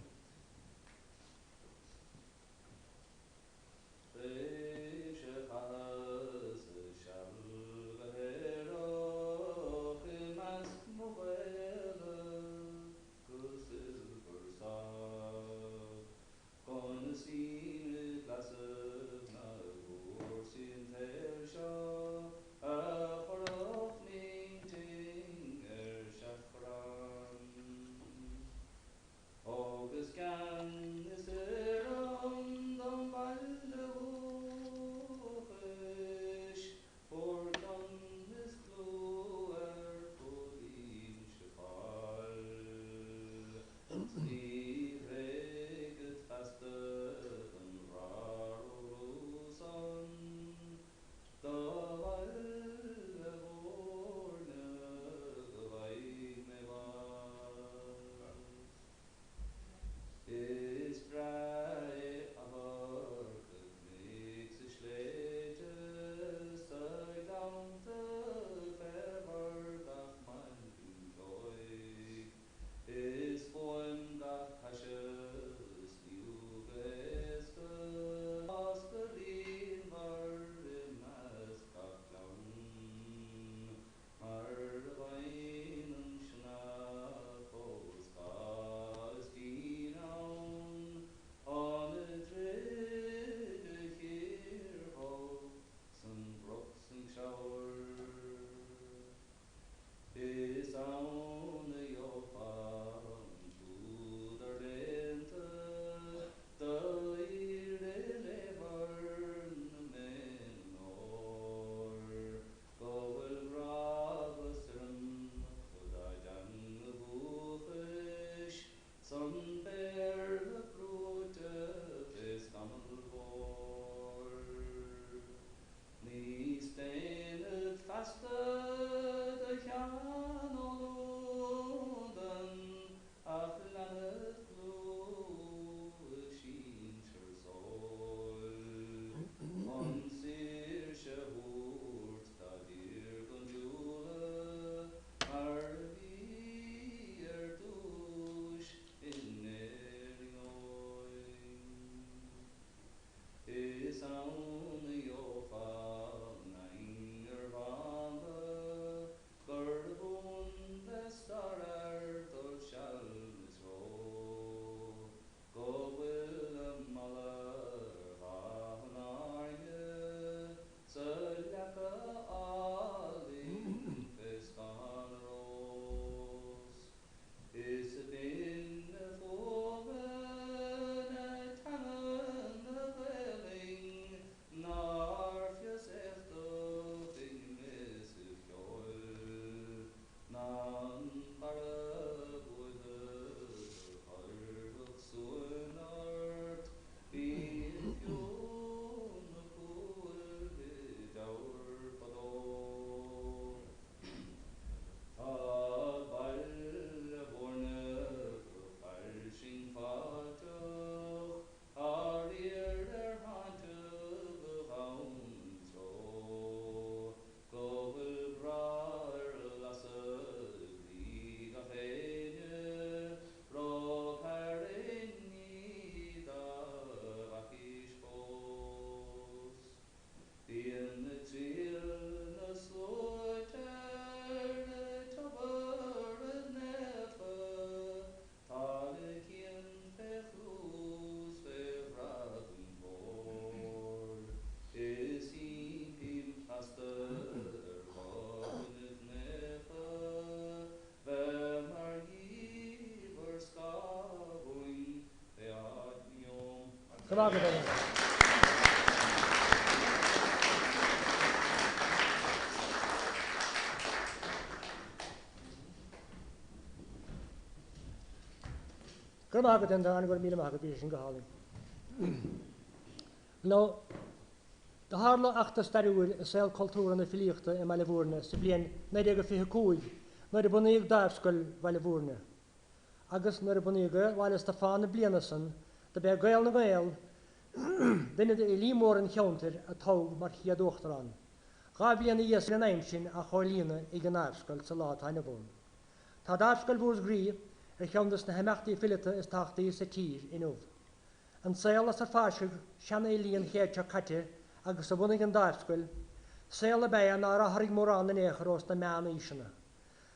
Agus Come on, Gabriel. Come on, Gabriel. I'm going to meet him. I'm going to go home. Now, de harlo achta starúil a saoil cultúr na filiachta I meile bhúrna sa bliain 1940 nuair a bunaíodh dábscoil meile bhúrna. Agus nuair a bunaíodh bhaile sta fána bliana san, de beag gael na gael, duine I límór an cheantar a tóg mar chiadúachtar an. Gá bliana ias an aimsin a choirlína ag an dábscoil sa lá taine bhún. Tá dábscoil bhúrs grí cheantas na heimachtaí filite is tachtaí sa tír inmh. An saoil as ar fáisig seanna líon chéirte caite agus a bhunaigh an dábscoil, saoil a béan ar a thairg mórán na éachar os na meana ísina.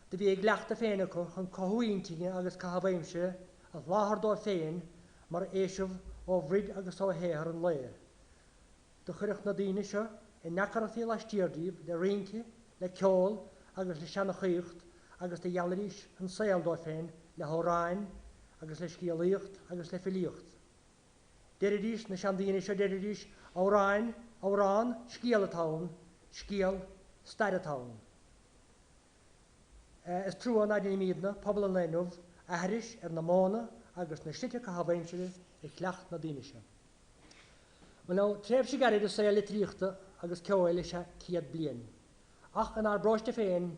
De bhí ag leachta féinacha chun cothúíntaige agus cahabhaimse a láthar dó féin mar éisih ó bhrid agus ó héar an léir. De chuireach na daoine seo I neacharaí le stíordíobh le riinte, le ceol agus le seanna chuocht agus de dhealaríis an saoil dó féin le hóráin agus le scíalaíocht agus le filíocht. Deiridís na seandaíine seo deiridís óráin, órán, scíalatán, scíal, stairatán. Is trú an aidin míadna, pobl an léinmh, ahris na móna agus na site cahabhaimseire I chleacht na daoine seo. Well now, tréimh sé garid is saoil le tríochta agus ceoil se 100 bliain. Ach an arbróiste féin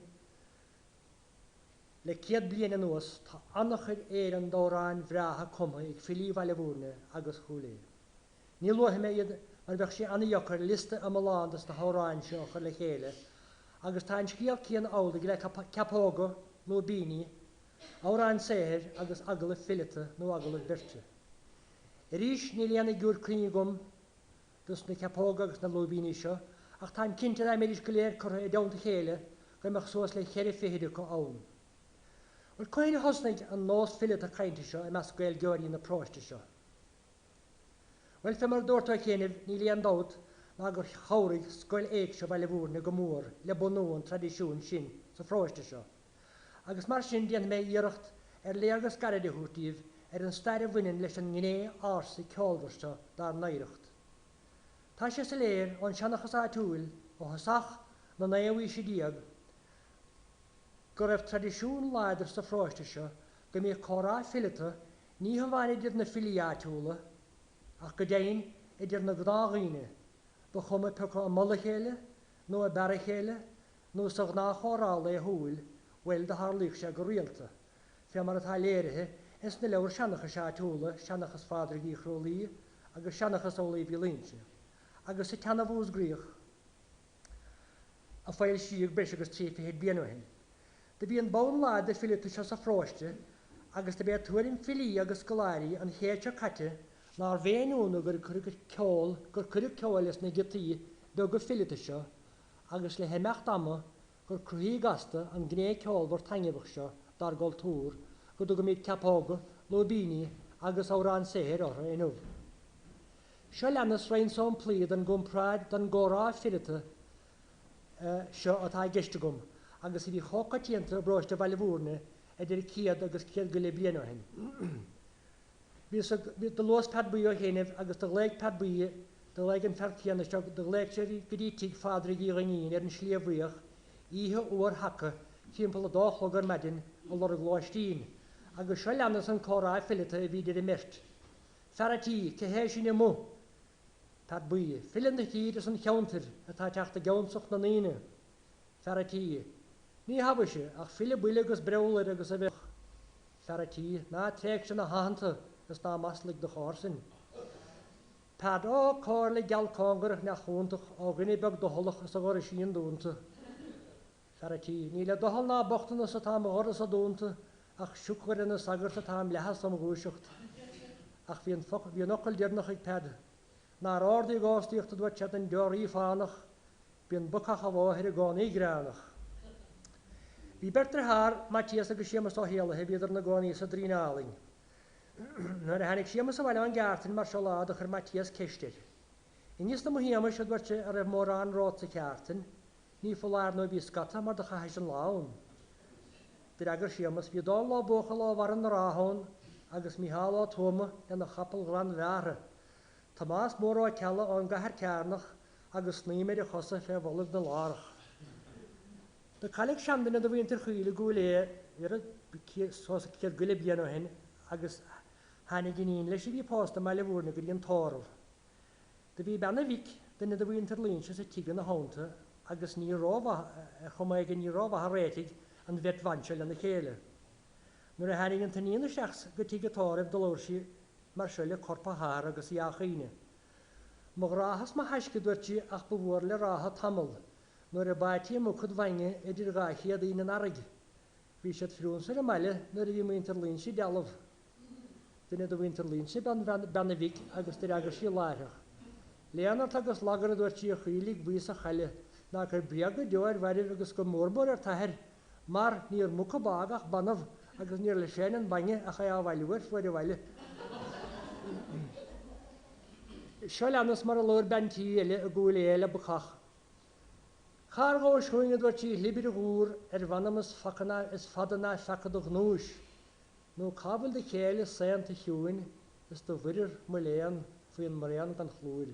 le 100 bliain an nuas tá annachir éan dóráin bhreatha cumtha ag filí bhaile bhúrna agus chúlé. Ní luatha mé iad mar bheadh sé anna dheochar lista am láandas na hóráin seo chur le chéile, agus tá an scíal cían áildigh le capóga nó bíní, óráin séir agus agala filite nó agala birte. Rís ní léana gúr clíní dus na capóga agus na lóbíní seo, ach tá an cinnte a méidir go léir chur I dánta chéile go meach suas le chéir féidir go ann. Wel coine hosnaid an nós filite cainte seo I meas gael georí na próiste seo. Wel fe mar dúirtá chéanamh ní léon dát ná gur chóirigh scoil éig seo bhaile bhúrna go mór le bunúin tradiisiún sin sa próiste seo. Agus mar sin déan mé iirecht léargas garadithúirtíomh an stair bhuiinn leis an gné ása ceolbharsta dar naireacht. Tá sé sa léir ón seannachas átúil ó hasach na naamhaí sé díag go raibh tradiisiún láidir sa fráiste seo go mé chorá filite ní hamhaine idir na filiátúla ach go déin idir na gdághine ba chuma pecha a molla chéile nó a bara chéile nó sa ná chórála é húil bhfuil de tharlaigh sé go rialta. Fé mar atá léirithe is na leabhar seanachas se túla, seanachas fádra í chrólíí agus seanachas ólaibhí líse. Agus sa teanna bhús gríoch a fáil siíag breis agus trífahéad bíanahin. De bhí an bán lád de filiú se sa fráiste agus de bé tuairim filí agus goláirí an chéte caite ná bhéúna gur ceol gur chuidir ceolalas na gitaí be go filiúta seo agus le hemecht ama gur cruí gasta an gné ceol bhar taingebh seo dar gáil túr go do go míid ceapága lobíní agus árán séir ortha inmh. Seo lenas raon son plíad an gompraid don górá filiúta seo atá geiste gom, agus i bhí chocatíanta broiste bhilhúrne idir ciad agus ciad go le blianahin. Bhí do los padbuí ó chéanamh agus do léig padbuí do léig an ferchéanna seo do léig sé go dtíigh fádra í ranín ar an slíomhríoch íthe uair hacha timpeall a dóchlogar medin ó lor glóistín, agus seo lenas an chórá filiúta a bhí idir mirt. Feratí cehéis sin mú padbuí, filan na tíad is an cheantar atá teachta geamsach na níine. Feratí. Ní habha sé ach fila buile agus breúir agus a bheith feratí ná tréic sin na háanta gus ná maslig de chósin. Pad ó cóir le gealcóngarach na chúntaach ó gine beg doholach as a gáir síon dúnta. Feratí. Ní le dohol ná bochtainna sa tám áras a dúnta ach siúchar in na sagar sa tám lehas am gúiseocht. Ach bhíon ocail dearnach ag pad. Ná ordaí gáistíochtta dúirt se an deorí fánach bíon bucach a bháthir a gánaí gránach. Bhí bertar thar Matías agus sémas á héalathe bhíidir na gánaí sa drínáling. Nuair a hanig sémas a bhile an ggheartain mar seolád a chur Matías ceistir. I níos na mhéamas a dúirt ar a mór an rád sa ceartain, ní foláir nó bhí scata mar de chaisis an lán. Bhí agur sémas bhí dá lá bócha lá war an ráthán agus míhálá tóma in na chapel gran ráre. Tamás mór á cealla an gahar cearnach agus sníméid a chosa fé bhlah na lárach. De chaigh seandainna do bhíontar chuile gúlé ar sósa céad goile bíanana hen agus hánig gníon leis bhí pásta me le bhúrna go dtíon tóramh. De bhí benna bhic duna do bhíontar línse sa tigan na hánta agus ní chumaid ní rábha réiteigh an bheit bhainse le na chéile. Nuair a hánig an taíonna seachs go tí gotáibh do láirsí mar se le corpa háir agus íachaine. Mo ráthas má heisce dúirtí ach bhór le rátha tamil, nuair a baití mo chud bhaine idir gáchiad íon aige. Bhí sé friún sa meile nuair a bhí muintar línsi dealamh. Duna do bhíontar línsi benna bhic agus tar agus sí láireach. Léanart agus lagar a dúirtí a chuílig bhí a chaile ná gur briag go deir bhairh agus go mórbór ar tathir, mar níor mucha bágach banmh agus níor le sé an baine a cha áhhailúir fuair bhile. Seo lenas mar a lór bentí eile a gúil éile buchach. Char gá súinge dúirtí libir gúr ar bhanamas facana is fadanna fecad gnúis. nó cabal de chéile séanta hiúin is do bhuiidir mu léan faoin maréan gan chlúir.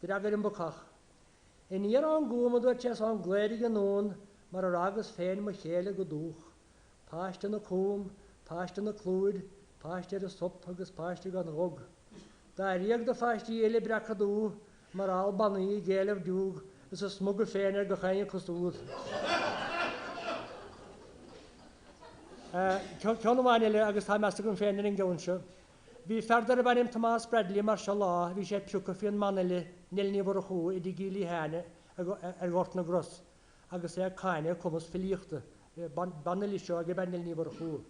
Dir agur an buchach. In níar an gúma dúirt sé an gléirigh an nón mar a agus féin mo chéile go dúch. Páiste na cúm, páiste na clúid, páiste a sop agus páiste gan rog. Tá riag do fáistí éile brechadú mar albaní géalah dúg is a smuggur féinar go chaine cosúd. Ceanháile agus tá measta gon féinar an gceanse. Bhí ferdar a bhaim Tomás Bradley mar se lá, bhí sé piúcha fion manile nilní bhar a chuú i d gílí héine ar ghort na gros, agus é caiine cumas filíochta, banilí seo go ben nilní bhar a chuú.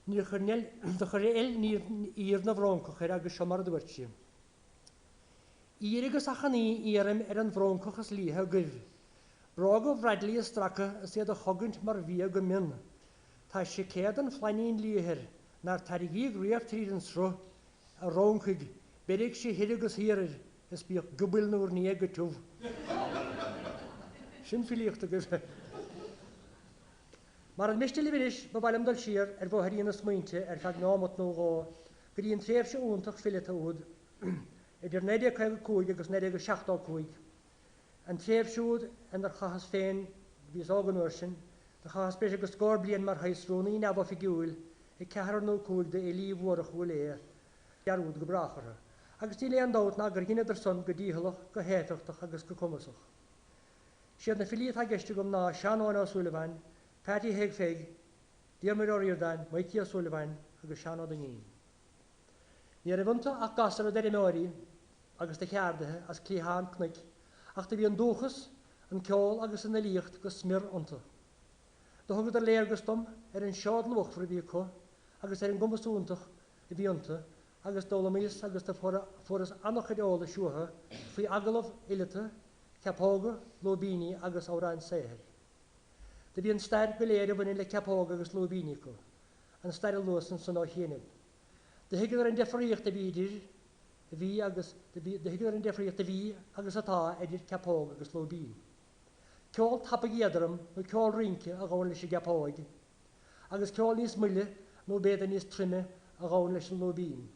Ní chur éil ní ír na bhróncoch agus seo mar a dúirt si. Írigus a chaní írim ar an bhróncochas líthe gurh. Brá go Bradley is stracha a séad a chogaint mar bhí go min. Tá sé céad an flaín líthir nar tarigí riamh tríd an sro a rónchuig, beidir sé hiiregus hirir is bí gobil nóir ní go túh. Sin filíochta go. Mar an mistal liviris ba bhailim dal siar ar bmhaíon na smaointe ar feag námat nó gá, go dtíon tréimh se úntaach fillita úd, idir 9 agus 9 An tréimh siúd an ar chachas féin bhís ágan sin, de chachas béis agus scór blion mar haisrúnaí nebha figiúil i cehar nó cúig de i líomhhuair a chuil é dearúd go brachara. Agus tí léon dát ná gur gine son go ddíhalach go héiteach agus go cumasach. Siad na filiad ha geiste gom ná Sean O'Sullivan, Patty Hegfeg, Diarmuid O'Riordan, Mikey O'Sullivan agus Sean O'Donnell. Ní a bhainte ach gasar a derimóí agus de cheardathe as clíháin cnic, ach de bhí an dúchas, an ceol agus an líocht go smir ionta. Do thugad ar léargastom ar an seád luach for a bhí có, agus ar an gomasúntach a bhí ionta, agus dólamíos agus de foras annach ideola siútha faoi agalah ilite, Capóga, Lobíní agus Órán Séhir. De bhí an stair go léir bhain le Capóga agus Lobíní có, an stair luasan san á chéanamh. De hiigad ar an defraíocht a bhíidir, de hiigad ar an defraíocht a bhí agus atá idir Capóga agus Lobíní. Ceol tapa géadaram nó ceol rince a gáin leis a Capóga, agus ceol níos muile nó béad níos trime a gáin leis an Lobíní.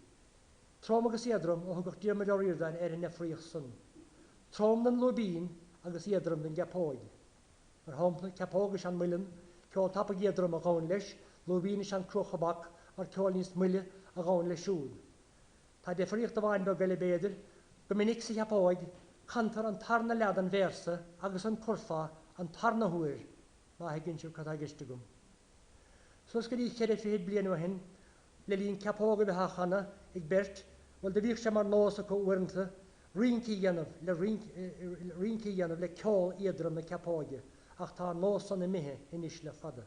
Trom agus iadram ó thugach Diarmuid O'Riordan ar an defraíocht san. Trom den Lobín agus iadram den Capóga. Mar hampla Capóga sean muilin, ceol tapa géadaram a gáin leis, Lobíní sean cruchabach mar ceol níos muile a gáin leis siúd. Tá defraíocht a bhain be gaile béidir, go minic sa Capóga, cantar an tarna lead an versa agus an curfa an tarna huair, má haginn siú cad hageiste gom. Sos go dí cheir fi blianú hen, le líon Capóga bheit hachana ag bert, bhil de bhíoh sem mar nósa go uanta, rincí dhéanamh le ceol iadram na Capóga, ach tá nósa na mithe inis le fada.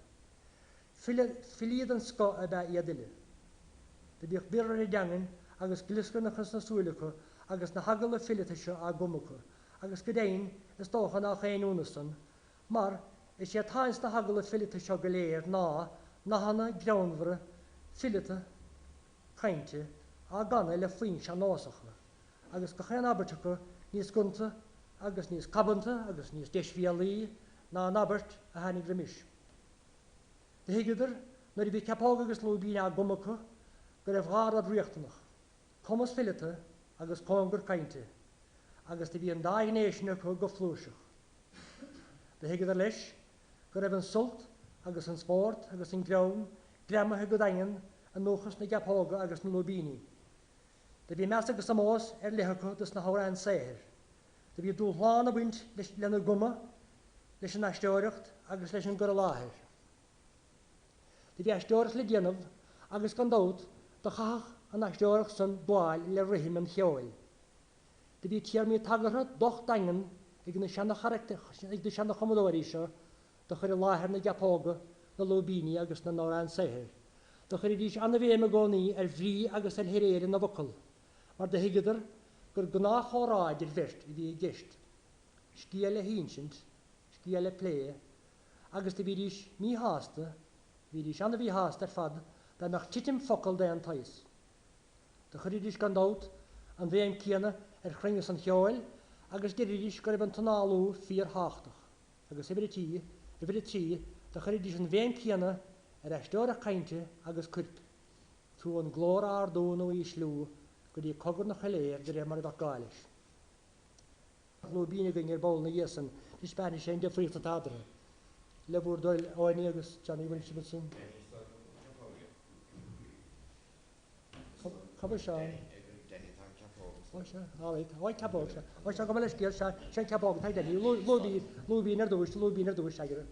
Filiad an sco a bheit iadile. De bhíoh birar i deangan agus gliscannachas na súlacha agus na hagal le filite seo a gomacha, agus go déin is dócha nach éonúnasan, mar is sé táins na hagal le filite seo go léir ná hana greanmhara filite chainte a ganna le faoin se nósacha, agus go chéan abertecha níos gunta agus níos cabanta agus níos deisfialaí ná an abert a hanig remis. De hiigeidir nuair i bhí Capóga agus Lobíní a gomacha go raibh ghárad riachtanach, commas filite agus congur cainte, agus de bhí an daignéisina chu go flúiseach. De hiigeidir leis go raibh an sult agus an sport agus an greann greamathe go daingan an nóchas na Capóga agus na Lobíní. De bhí meas agus amós ar leithacha dus na Órán Séhir. De bhí dúchláán a bhaint lena guma leis an aisteoireacht agus leis an gur láthir. De bhí aisteoireacht le déanamh agus gan dót do chaach an aisteoireacht san báil le rithim an cheoil. De bhí tíarmí tagartha doch daingan ag na seanna chomodóirí seo do chuir láthir na Capóga, na Lobíní agus na Órán Séhir. Do chuir dís anna bhéime gcónaí ar bhrí agus ar hiréir na bhocail, mar de hiigeidir gur gnách óráidir bhirt I bhí gist. Scíal le hínsint, scíal le plé, agus de bhí dís mí háasta, bhí dís anna bhí háasta ar fad be nach titim focail de an tais. Do chuir dís gan dót an bhéim cíanna ar chringas an cheoil, agus de dís gur an tanáú fíor háchtach, agus ibrid tí, do chuir dís an bhéim cíanna ar aisteoireacht cainte agus cuirp, trú an glór ardún í slú go dtí cogur na chaléir de ré mar bheith gáilis. Lobíní ging ar bol na dhéasan, dí Spáine sé de fríocht a tádra. Le bhúr dóil óine agus Johnny Wilson. Cabir seán. Óid Capóga se. Óid se go me leis cíal se Capóga taid denní. Lobín ar dúis aigire.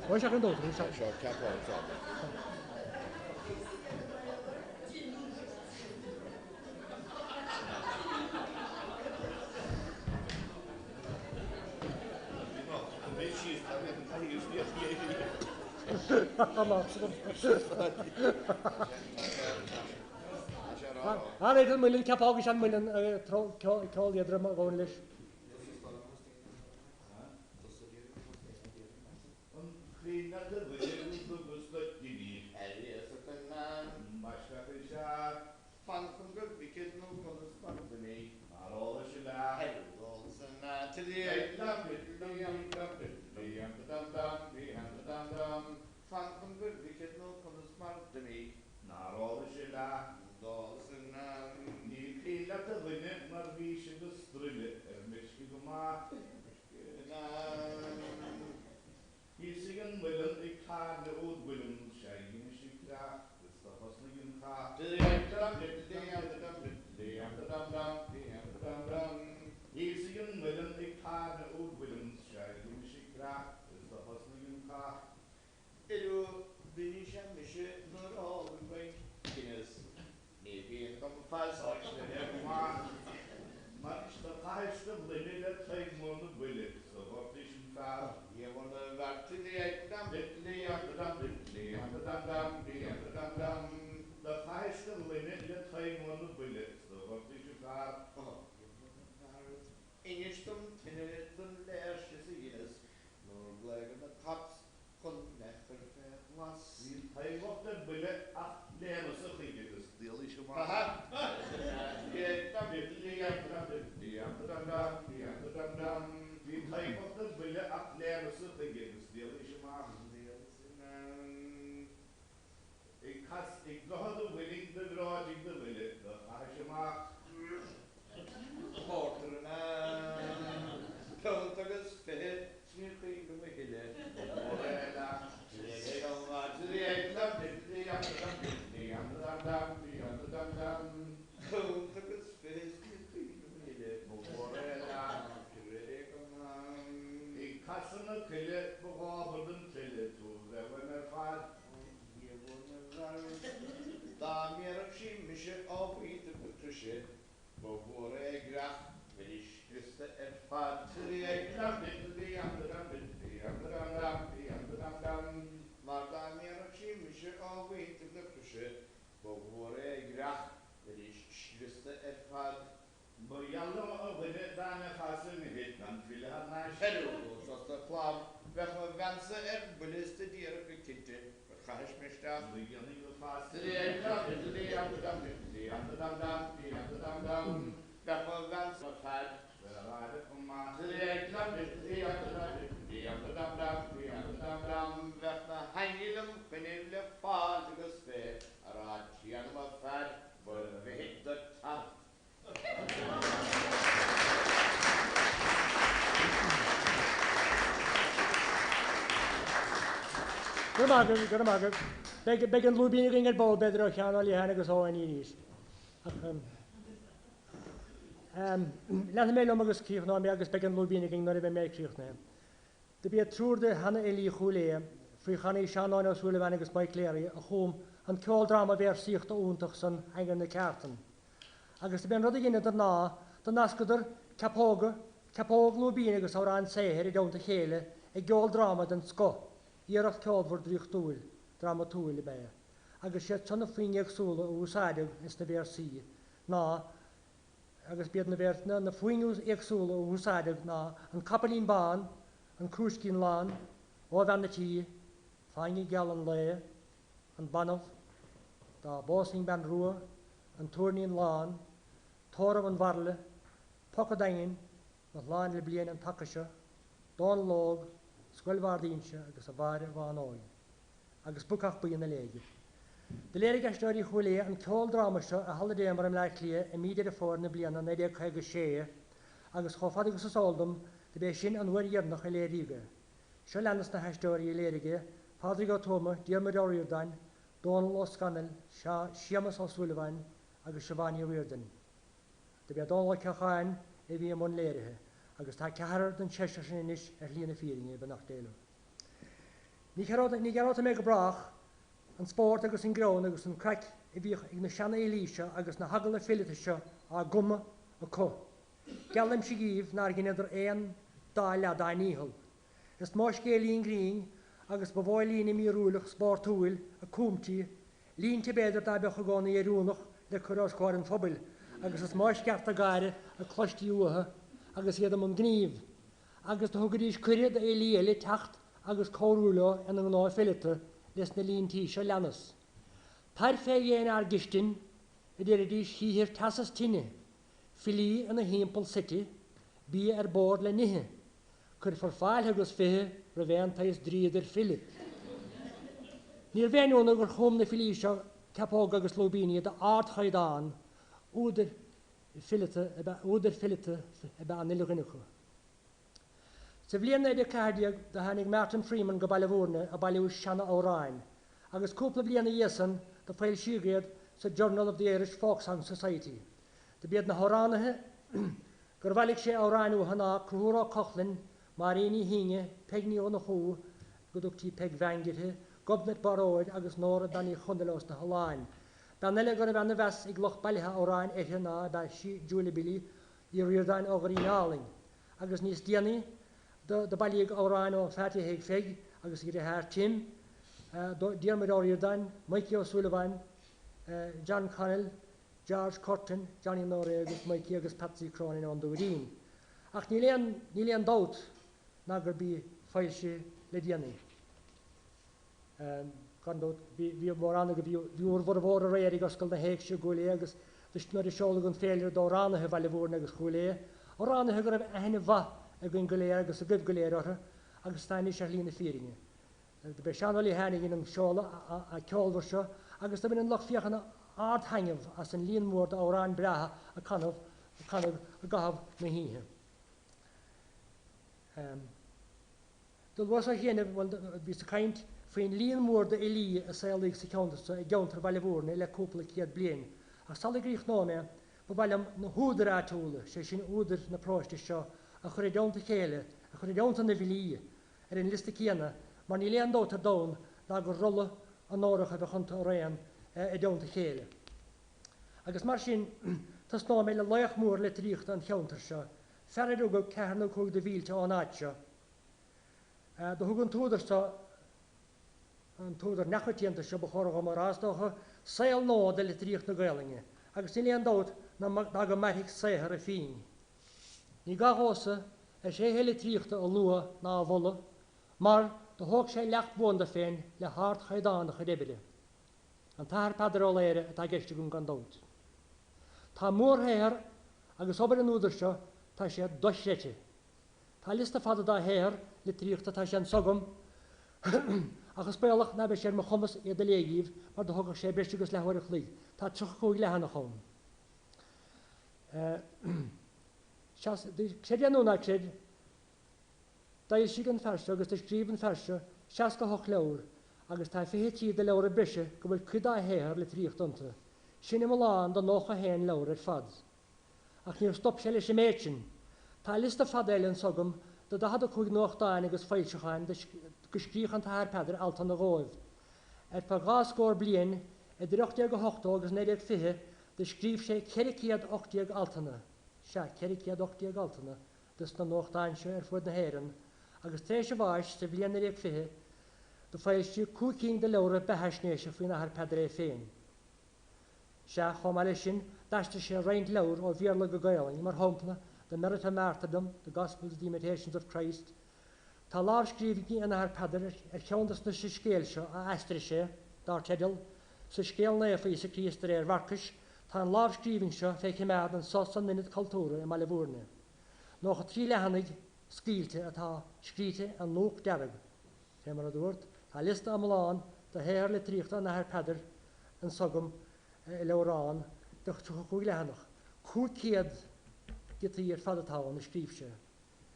Óid se gan dóit rúis seo Capóga. Áid an muilin Capóga sean muilin ceol iadram a gáin leis. Much the highest of living that plays one of Willet, so what is in foul? You want to back to the egg, dum diddly, dum diddly, dum dum, dum dum. The highest of living that plays one of Willet, so what is in foul? Oh, you want to marry. English them, tinnet them, there, she's a yes. Nor glag in the cops, couldn't never fair was. You play what the Willet, there was a thing, it was the Alicia Mark. Yeah, dum diddly, dum diddly, dum dum. We play what the Willet up there was a thing, it was the Alicia Mark. Ik nog de winning, de drawing, de Willet, the Alicia Mark. Porter told us fit, sneaking to make it. Good market. Beg and Lubin ring at ball better channel, you had to go on Inis. Let me know Magus Kirk, no, Magus Beg and Lubin ring, not even make Kirk name. To be a true the Hannah Eli Hule, Free Honey Shannon or Sullivan by Clary, a home and cold drama bear sich to Unterson hanging the carton. Agus to be another in the na, the Nascuder, Capog Lubin or Ann say, here down to Hele, a gold drama than Scott. Hier of cold voor druk drama tool bij. Agus je ton of fin ik soele usadig is de weer zie. Na, agus bied na weer na fin ik soele usadig na een kapelin baan, een kruiskin laan, of aan de tea, fijne gallon lee, een banof, da bossing ban roer, een tournin laan, toren en warle, pokkadingen, met laan le blien en takkesje, don log, Skolvaardintje, agus a bhar bháin óin, agus bucach buí na léige. De léige astóirí chuilé an ceol drámaiste a halladé mar am leiclia a míidir a fór na bliana na déag chuige sé, agus chofad agus a sóldum de bé sin an bhuiiarnach a léirige. Seo lenas na hastóirí léirige, Padri go Toma, Diarmid O'Riordan, Donal O'Scannell, Seamus O'Sullivan, agus Siobhani O'Riordan. De bé Donal Cacháin a bhí am léirithe. Agus tá cehar den Cheshire sin inis líana fíringe be nach déile. Ní garrá mé go brach an sport agus an grón agus an creic I bhíoch ag na seanna Elíse agus na hagal na fillite seo a guma a có. Gellim si gíomh nar gin idir éon dá le dá níhol. Is más célíon grín agus ba bháil lína mí rúlach sportúil a cúmtí, lín te beidir dá becha gána I rúnach le churás chuir an phobail, agus is más ceart a gaiire a cloistí uathe agus iad am gníomh. Agus do thugadís cuiread a líile techt agus córúla an an ná fillite les na líntí seo leanas. Par fé dhéana ar gistin I déir dís híhir tasas tine, filí an a Hempel City, bí ar bord le nithe, chur for fáil agus fithe ra bhéanta is dríidir filip. Níl bhéinúna gur chum na filí seo capóg agus lobíine de ard chaidán, úidir fillite ebe an illuginnichu. Sa bbliana de cardiag de hanig Martin Freeman go bailhúrne a bailú Shanna O'Ryan, agus cúpla bliana dhéasan de fáil siúgéad sa Journal of the Irish Folk Song Society. De bead na hóránathe gur bhailig sé O'Ryanú hana cruúrá cochlin, maríní híine, pegní ó na hú, godúchtí peg vangithe, gobnet baróid agus nóra daní chundalós na haláin. Banile gan bhena bheas ag loch bailithe óráin éithe ná ba si Julie Billy I riordain ógarí náling. Agus níos déanaí de bailíag óráin ó fetí héag féig agus gur thir Tim, Diarmid ó riordain, Mikey O'Sullivan, John Connell, George Curtin, Johnny Norrie agus Mikey agus Patsy Cronin an dúirín. Ach ní léon dót ná gur bí fáilse le déanaí. Bhí mór anna go bhíúr bhór bhór a réir agus scoil na héic se gúlé agus nuair I seola an féilir dó ránathe bhaile bhór agus chúlé, ó ránathe go raibh aithne bha a gin goléir agus a goibh goléirtha agus táine se lína fíringe. Be seanolí henig in an seola a ceolhar seo agus tá bin an loch fiochanna ardhaingemh as an líon mór ó rán bretha a canamh a gahabh na híthe. Dul was a chéanamh bhí sa caint faoin líon mór de Elí a saolaigh sa ceantas a gceantar bhaile bhórna le cúpla céad bliain. A salig rích nóna, ba bailm na húdar átúla, sé sin údar na próiste seo a chur deonta chéile, a chur deonta na bhilí an lista chéana, mar ní léon dótar dón ná gur rolla an nóracha a chunta ó réan a deonta chéile. Agus mar sin tas ná mé le leoch mór le tríocht an cheantar seo, ferriú go cearna chuig de bhílte an áit seo. Do thugann túdar seo an túdar nechatíanta seo ba chorga mar rásdócha, saol nóda le tríocht na Gaeilge, agus ní léon dót ná go maithigh saothar a fín. Ní gathósa sé héile tríochta a lua ná bhola, mar do thug sé lecht bhonda féin le háart chaidánach a débile. An táthar padar ó léire atá geiste gon gan dót. Tá mórthéir agus obair an údar seo tá sé doisréite. Tá lista fada dá héir le tríochta tá sé an sogam agus béalach na sé mar chumas iad a léíomh mar do thugah sé breiste agus lethhair lí. Tá tucha chuig lehanana chum. sé déanúna séad Tá si an ferse agus scríb an ferse seaas go hoch leabhar agus tá fihétí de leabhar a brise go bhfuil chudá héir le tríochtanta. Sin im láán don nócha héin leabhar ar fad. Ach níor stop sé lei sé méidsin. Tá lista fadéile an sogam do da had a chuig nóchtáin agus fáilseáin go scríoch an táthar peidir alta na ghóibh. Pa gáscóir blian I 18 agus 9 de scríb sé 480 altainna. Se 480 altainna dus na nóchtáin seo fuad na héireann, agus tréis bháis sa bblian 9 do fáilse cúcín de leabhar betheisnéise faoin nathair peidir féin. Se chomáile sin daiste sé roiint leabhar ó bhéarla go Gaeilge mar hampla the Merita Martyrdom, the Gospels, the Imitations of Christ. Tá lárscríbhí an nathair peidir cheantas na sa scéal seo a eistir sé dar tedal sa scéal nafa sa Críostar bharcas tá an lárscríbhing seo fé chéimead an sosan minute cultúra I Mala Bhórna. Nócha trí lehannig scríalte atá scríte an nóch dearag. Fé mar a dúirt, tá lista amláán de héir le tríochta an nathair peidir an sogam leorán de chuig lehanach. Cúcéad gitaí fadatáin na scríbse,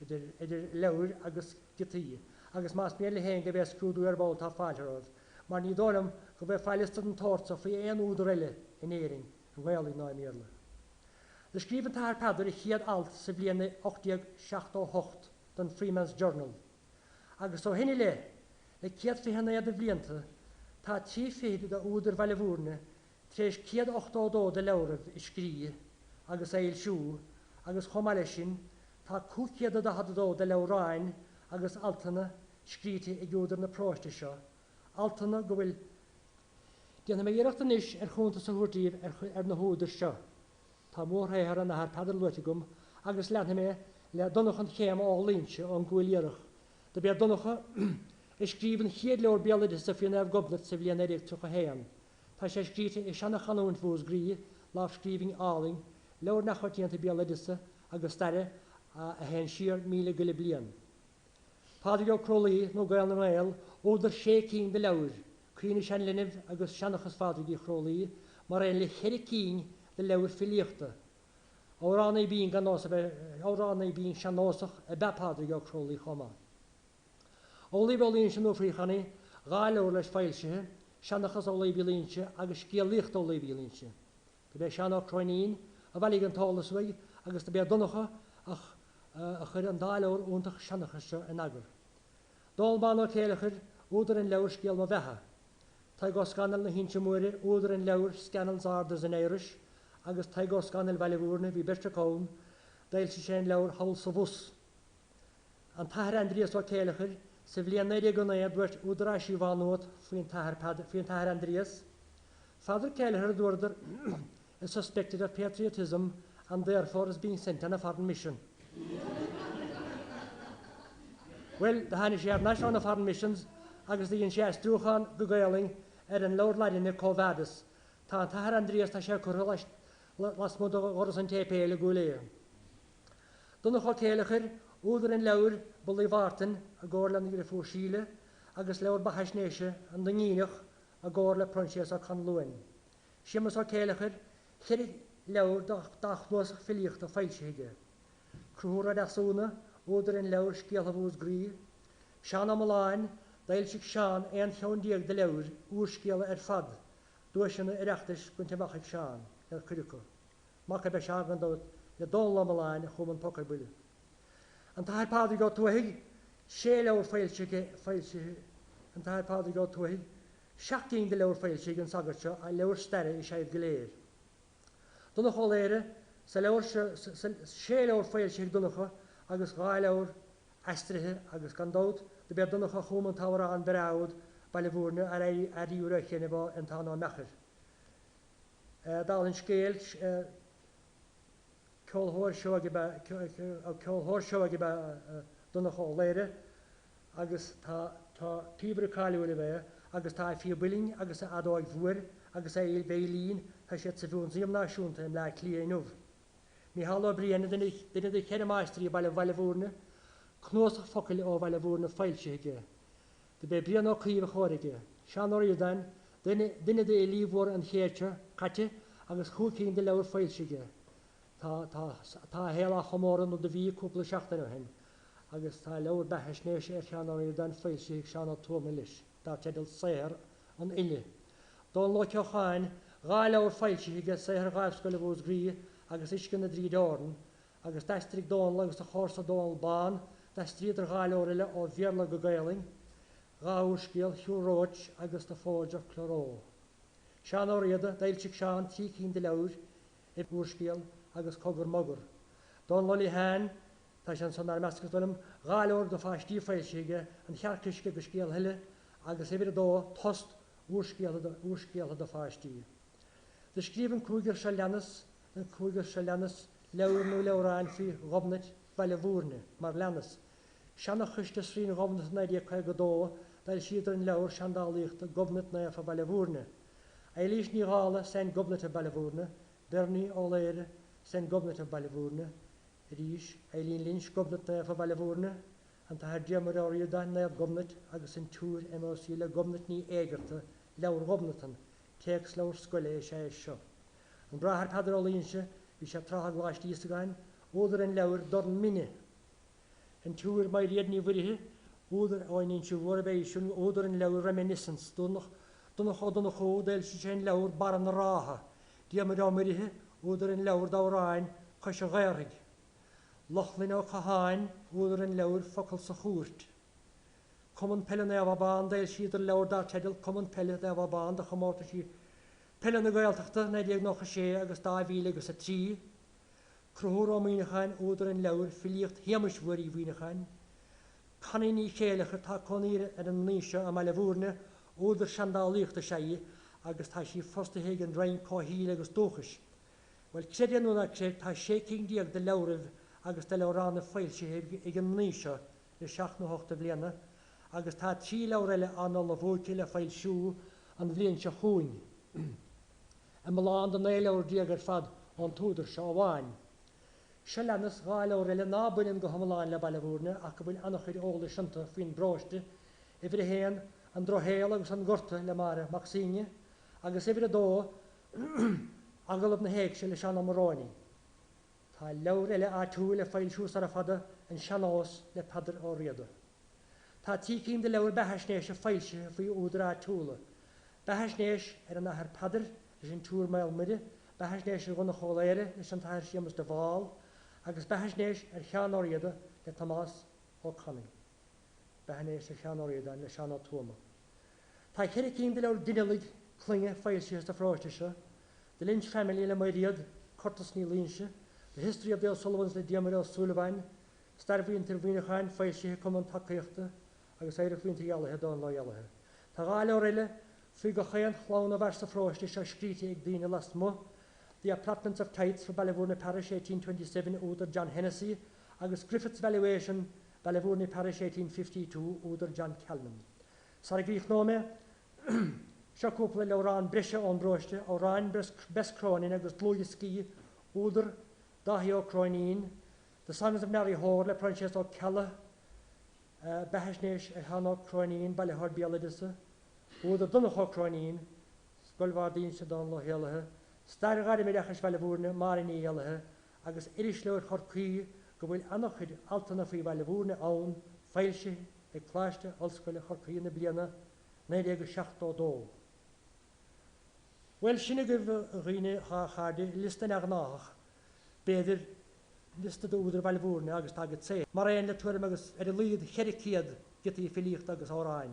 idir leabhar agus gitaí. Agus más mé le héin go bheith scrúdú ar báil tá fáilteáh, mar ní dólam go bheith fáiliste an tórsa faoi éon údar eile in éing an Gaeilge ná méle. De scríban táthar peidir I chiad alt sa bbliana 1868 don Freeman's Journal. Agus ó hinine le ciad fihanna iad a bblianta, tá tí féidir de údar bhaile bhórna, tréis ciad 8 de leabhar I scrí, agus éil siú, agus chomáile sin, tá cúcéad a hadadó de leabhráin agus altainna scríte I gúdar na próiste seo. Altainna go bhfuil déanana mé iireachta níos chunta sa thuirtíomh ar na húdar seo. Tá mórthéir an nathair peidir luitigum agus leanna mé le donachan chéim á línse an gúiléireach. De bé donacha I scríban chiad leabhar bealide sa fianamh gobnat sa bbliana 9 Tá sé scríte I seanna chanúint bhús grí, lábhscríbing áling, leabhar nach chuirtíanta bealidisa agus staire a hen siar 1000 go blian. Pádraig Ó Crowley nó Gael na Gael ódar 6 de leabhar, cuioine sean linimh agus seanachas Pádraig Ó Crowley, mar éon le 5 de leabhar filiachta. Óránna bíon gan óránna bíon sean nósach a be Pádraig Ó Crowley chomá. Ólaí bhíonn sin nó fríochaní, gá leabhar leis fáilsethe, seanachas ólaí bhíonse agus céalaíocht ólaí bhíonse. Go bheith sean ó croinín a bhaigh an tálasfuig agus be donacha ach a chur an dá leabhar úntaach seanachas seo in agur. Dál bán ó céalachar údar an leabhar scéal má bheithe. tá go scanal na hinse muire údar an leabhar scanal zardas an Irish, agus tá go scanal bhealúrna bhí beiste cón, dail si sé an leabhar hawl sa bhus. An tahar Andreas ó céalachar, sa bhliain 90 go dúirt údar sí bhanúat faoin tahar Andreas. Father Kelleher dúirdar is suspected of patriotism and therefore is being sent on a foreign mission. Well, the Hanish are national on a foreign missions, agus the Inchas Druchan Gugailing an Lord Ladin Covadis. Tá tahar Andreas tá sé curl las mod oras an tepéle gulé. Donna cho céalachar údar an leabhar bulí bhartan a gcóirlan gur fú síle agus leabhar bahasnéise an daníineach a gcóirla pronsias a can luin. Siamas ó céalachar chirig leabhar dachnuas filíocht a feilseige. Cruúra dasúna údar an leabhar scialha bhús grí. Sean am láin dail sig Sean ein cheann diag de leabhar úsciala fad. Dúisina ireachtas gunte machig Sean ar curico. Macha be Sean gan dod le dón am láin a chum an pocar buile. An tahar pádi go tuaig sé leabhar feilseige an tahar pádi go tuaig 16 de leabhar feilseige an sagartse a leabhar starre I séad goléir. Donna choléire sa leabhar sé leabhar feilseige donnacha agus gá leabhar astrithe agus gan dod de be donnacha chum an táhar an beráud bailúrne a ríúra chéine bá an tána mechar. Dal an scéal ceolthóir seo be donna choléire agus tá tíbre cáiliúla bheith agus tá fi billing agus a adóid bhuair agus é il bélín tá sé sa bhún síam náisiúnta im le clíanúh. Ní halló brianna duine de cheir maistrí bailúrne, cnósach focail ó bailúrne feilseige. De be brian ó clíomh chóirige. Sean oríodain duine de líomhór an chéirte caite agus chuúcín de leabhar feilseige. Tá héla chomóran nó de bhí cúpla seachtainna hen. agus tá leabhar betheisnéis Sean oríodain feilseigh Sean ó tuama leis. Tá tedal séir an ile. Dón lo ceáin gá leabhar feilseige séir gáibscoile bhús grí agus iscin na drí dáran, agus deistrig dón agus a chósa dón bán, de stríidir gá leabhar ó bhearla go gailing, gáúscéal hiúróid agus de fóidir chloró. Sean oríoda dailsigh Sean tícín de leabhar I bhúscéal agus cogur mogur. Dón lolí hain tá sé san meascas dom gá leabhar do fáistí feilseige an cheartcuisce go scéal hiile agus éidir dó tost úscéalta do fáistí. De scríban cúigur se leannas an cúigur se leannas leabhar nó leabhráin fi gobnait bailúrne mar leannas. Seanna chuiste srín gobnat na dí chu go dó dail siidir an leabhar seandálaíochta gobnat na fa bailúrne. Élís ní gála san gobnat a bailúrne, Bernie ó léire san gobnat a bailúrne, ríis élín lins gobnat na fa bailúrne, an tá démar áíodain na gobnat agus an túr MOC le gobnat ní éigerta leabhar gobnatan, céics leabhar scoile sé seo. An brathar padar ó línse bhí sé trátha gláistí ísagain, údar an leabhar dorn mine. An túr mai riadní bhuirithe, údar áinín siú bhórbéisiún údar an leabhar reminiscence, donna chó dail si sé an leabhar bar an rátha, díamar ámirithe údar an leabhar dáráin chuis a ghairigh. Lochlinn ó chaháin údar an leabhar focail sa chúirt. Cumann pelle na bhán dail siidir leabhar dá tedal cumann pelle na bhán de chomórta sí pelle na gailteachta na déag nócha sé agus 2000 agus a 3. Cruúr ó míochain údar an leabhar filíocht héamashuair I bhíochain. Caní ní chéalachar tá coníre ar an níise a bailúrne údar seandálaíochta sé agus tá sí fostaigh an drain cóhíí agus dúchas. Well céanúna sé tá séking díag de leabhar agus de leabhránna feilse ag an níise le 16 bliana, agus tá 3 leabhar eile anol a bhóice le feilsiú an bhliain se chuin. An mláán an éileabhar díag ar fad an túidir se bháin. Se leannas gá leabhar eile nábuinn go thomláin le bailúrne ach go bhfuil annach chuid óla sinnta faoin bráiste, ifir héan an drohéal agus an gorta le mar Maxine, agus ifir dó agalab na héic se le sean amráinní. Tá leabhar eile áitiú le feilsiús ar a fada an seanás le padar ó riada. Tá tícín de leabhar betheisnéis a feilse faoi údar áitiúla. Betheisnéis ar an nachar padar leis an túr meil muide, betheisnéis ar gona choléire leis an tair siamas de bháil, agus betheisnéis ar chean ó riada le Tomás ó Canning. Betheisnéis ar chean ó riada le sean ó tuama. Tá chéir cín de le duinelig clinge feilse a fráiste, the Lynch family le Mariad, Curtis ní Lynche, the history of the O'Sullivans le Diamond O'Sullivan, starfu intervínechain feilse cum an takeíochta, agus éidir fuintir ealathe don lá ealathe. Tá gáile riile fi go chéan chlána bhar a fráiste se scríte ag dtíine las mo, The Apartments of Tithes for Ballyvourney Parish 1827 údar John Hennessy, agus Griffith's Valuation Ballyvourney Parish 1852 údar John Callan. Sar gríoch nóme, seo cúpla le rán brise ón bróiste, ó rán bescrónin agus glúide cí údar dahi ó Croinín, The Sons of Mary Hall le Princess ó Cella, Behesnéis a Hannah Croinín Ballyhard Bialadisa, údar Dunach ó Croinín, Sgolvardín se don lo héalathe, Stair gari mé achas Ballyvourney mar in éalathe, agus irisleir chorcaí go bhfuil annachid altanna faoi Ballyvourney ann, feilse ag cláiste olscoile chorcaí na bliana, 1972. Wel sinna go bhíine cháde lista ag nach, beidir lista do údar Ballyvourney agus tagad sé. Mar éon le tuairm agus ar a líad cheiricíad gití filiíocht agus áráin.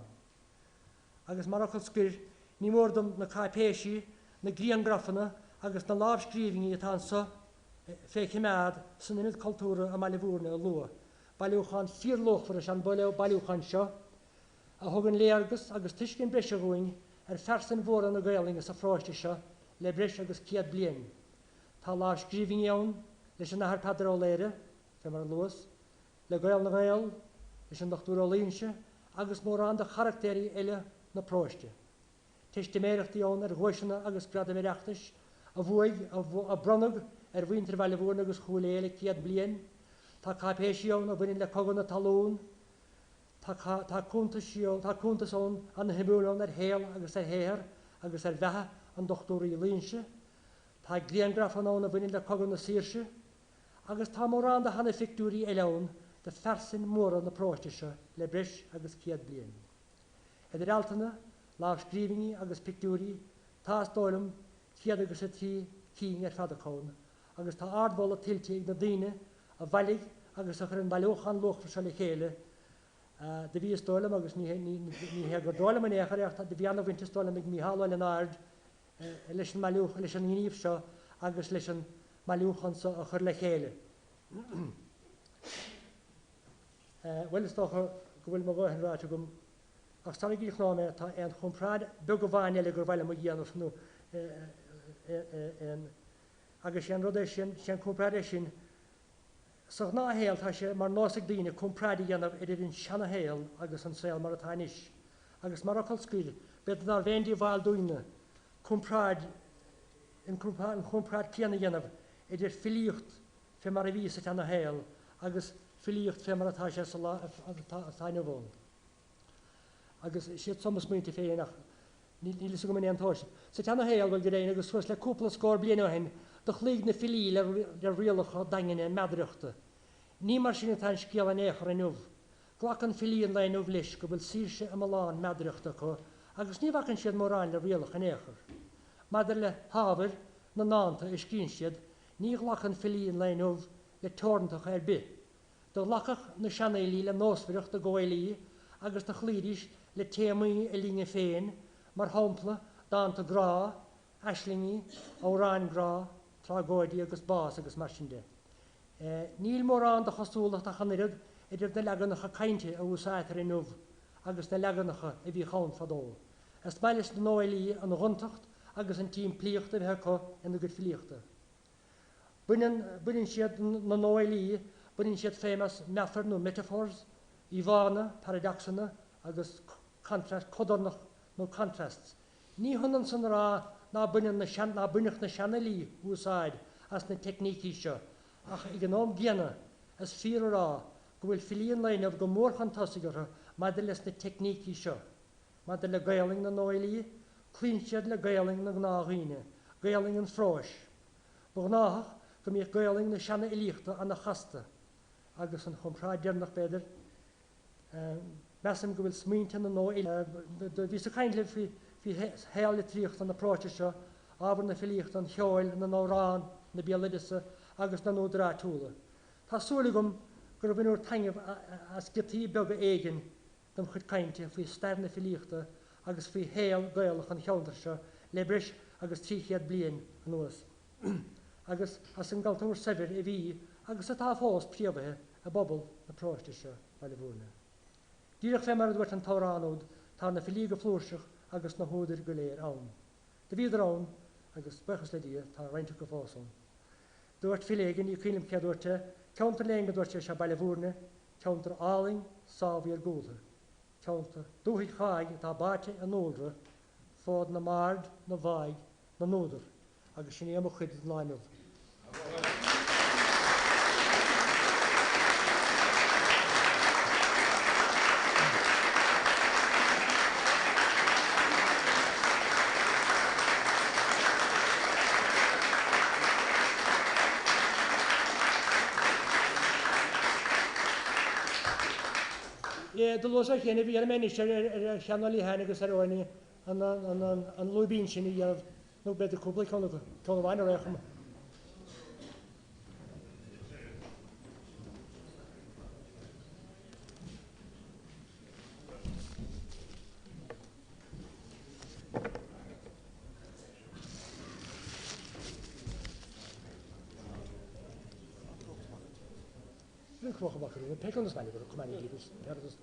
Agus mar achal scuir ní mórdum na caipéisi, na gríangrafanna agus na lábhscríbhingí atá sa féicimead san inad cultúra a Ballyvourney a lua. Bailúchan fíorlóchfar an bailúchan seo, a thugann léargus agus tuiscin breise roing ar fersan mhór na Gaeilge a fráiste seo le breis agus ciad blian. Tá lábhscríbhing ann leis an nahar Padar ó Léire, fe mar luas, le Gael na Gael, leis an Dr. ó Lynche, agus mór an de charactéirí eile na próiste. Teiste méireachtaí ann ar ghuiisina agus grada méireachtais, a bhuaig a bronnag ar bhaintir Ballyvourney agus chúléile ciad blian, tá caipéisi ann a bhain le cogan na talún, tá cúntas ann an himúlan ar héal agus ar héir agus ar bheitthe an Dr. í Lynche, tá gríangrafan ann a bhain le cogan na Saoirse, agus tá mór an de hanna fictúrí eileann de fersin móra na próiste le breis agus ciad blian. Idir altanna, lábhscríbhingí agus pictúrí, tá dóilm ciad agus a tí cín ar fadacón, agus tá ardbhil a tiltte ag na daine a bhaillig agus a chur an bailúchan luchfar se le chéile. De bhí dóilm agus ní hegur dóilm an échareacht, de bhí anna bhainte dóilm ag míhalláil an ard leis an mailúch leis an íomh seo agus leis an mailúchan a chur le chéile. Well is doch go bhfuil mo bhain ráte gom ach starna gíoch náme tá an chomprád be go bháine le gur bhile mo dhéanamh nó agus sé an rud sin chomprád sin sa ná héal tá sé mar nóigh daoine chomprád dhéanamh idir an seanna héal agus an saoil mar atáis. Agus mar acail scuil, bed ná bhéindí bháil dúine chomprád an chomprád céanna dhéanamh idir filiíocht fe mar a bhí sa teanna héal agus filiíocht fe mar atá sé táine bhin. Agus siad somas muinte féinach ní go mé antáise. Sa teanna héal bhfuil go réine agus suas le cúpla scór bliana hen do chlíg na filií le rialacha daine meadreachta. Ní mar sin tá scéal an échar an nuh. Glachan filiíon le nuh leis go bhfuil síirse am láán meadreachta chu, agus ní bhacan siad mórráin le rialach an échar. Maidir le hábhar na náanta is cín siad, ní glachan filiíon le nuh le torntaach ar bit. Do lachach na seanailí le nósfaireacht a gáilí agus na chlíris le téamaí a líne féin, mar hámpla dáanta grá, eislingi, órán grá, trágóidí agus bás agus mar sin de. Níl mór an de chosúlacht a chanirad idir na leganacha cainte a úsáitar in nuh agus na leganacha a bhí chaun fadó. Is bailis na nóilí an runtacht agus an tím plíochta bheit có in na go filíochta. Buinn siad na nóilí, buinn siad fémas methar nó metaphors, íhána, paradoxana agus codarnach nó contrasts. Ní hunan san rá ná buineach na seanalí úsáid as na technící seo, ach i gnóm géana as fír rá go bhfuil filíon leinmh go mór fantastigartha maidir leis na technící seo. Maidir le Gaeling na nóilí, clín siad le Gaeling na gnághine, Gaeling an fráis. Bo gnáthach go mbeadh Gaeling na seanna ilíochta an na chasta, agus an chompráid dearnach beidir, meam go bhfuil smínte na nóilí. Bhí sa chaintle hí héal le tríocht an na práte seo, ábhar na filíocht an cheáil na nórán na Bialadisa agus na nódrá túla. Tásúla gom gur bhíonúir taingemh as gotí bega éigen don chud cainte faoi stair na filíochta agus fao héal gaelach an cheantar se le breis agus tríchiad blian an nuas. Agus as an galtúr sefir I bhí agus atá fós príomhathe a bobbal na próiste baile bhúrne. Díreach fé mar dúirt an táránód tá na filí go flúrseach agus na húidir go léir ann. De bhíad rán agus buchas le dí tá reinte go fásan. Dúirt filégan I chuilm ceadúirte, ceantar léanga dúirte se baile bhúrne, ceantar áling sábhí ar gúlta. Ceantar dúthaigh chaig tá báte an nódra, fád na mard, na bhaig, na nódar, agus sin éam chuid láinmh. De los a chéna bhí an méise ar cheannaí hena agus ar óine an lúbín sin I dhéanamh nó beidir cúpla chuna bhain récham. Dwi'n cwch o bach yn pech ond ysmani, bod cwmani gyd agus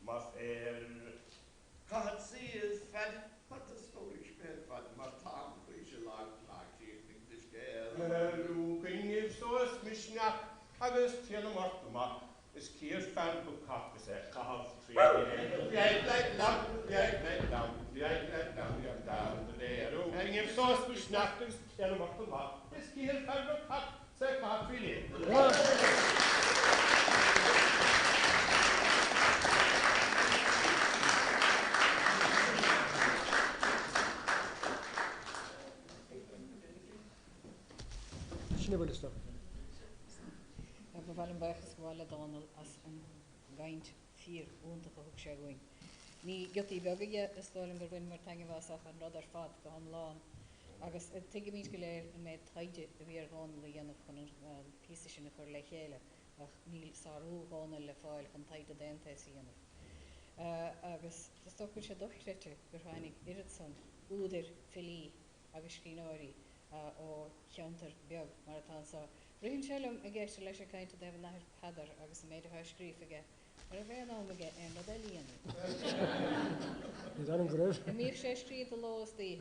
mas Cad is fed what the story sped fed mar tam which a lot like this girl looking if so as mishnak agus tiel martma is kier fan bu kap is a kav tree like down the there and if so as mishnak is tiel martma is kier fan bu kap se kav tree Sinne bhfuil sta. Bhfuil an bachas bháile Donald as an gaint fír úntacha thug sé going. Ní giotaí begaige is dóilm gur bhain mar teanga bhasach an rud ar fad go an lán. Agus tuige míid go léir an méid taide a bhí ar gáin le dhéanamh chun an písa sin a chur le chéile ach níl sarú gána le fáil chun taide déanta sa dhéanamh. Agus is tócha sé dochreite gur tháinig irid san úidir filí agus scrínáirí ó cheantar beag mar atá sa. Rúin selam a gceiste leis a cainte de bh hadar agus a méidir scríf aige ar a bhéan áige ar na delíana. Is an grúis? A mír sé scríomh a lós daí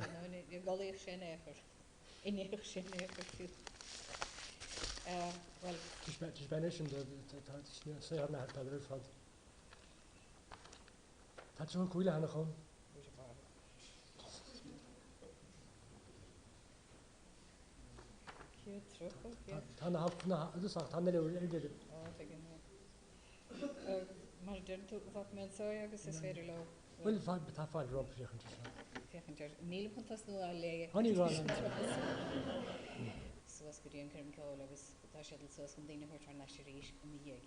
i goléoh sin éair. Inéoh sin éair fiú. Well, Tis ben is sé ar na pedar fad. Tá tú cuile hana chun? Tá na le idir. Mar den tú bhat me sói agus is féidir le. Bhfuil tá fáil rob fiochan. Níl chutas nó a léige. Haní rá. Suas go dtíon chum ceáil agus tá sédal suas an daine chuir tar neis ríis go dhéag.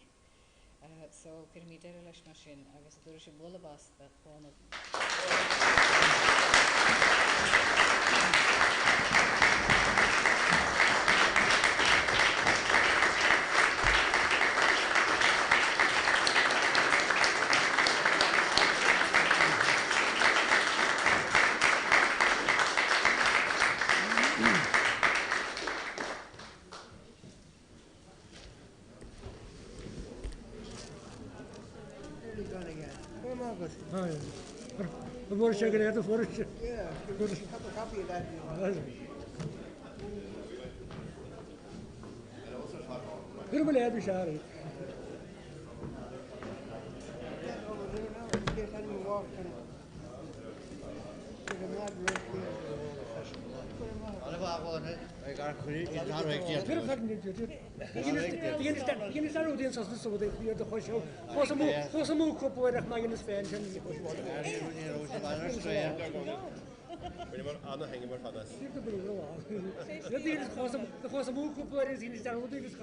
So gur mí deire leis mar sin agus a dúir sé bula bas a chána. The more sugar at the forest. Yeah, have a copy of that. Good will have shari. Geen is audience als de zo de vierde show. Was een moe kop waar ik maar in de sfeer zijn. Anna hängen wir fast. Dat is gewoon een moe kop waar is in de audience.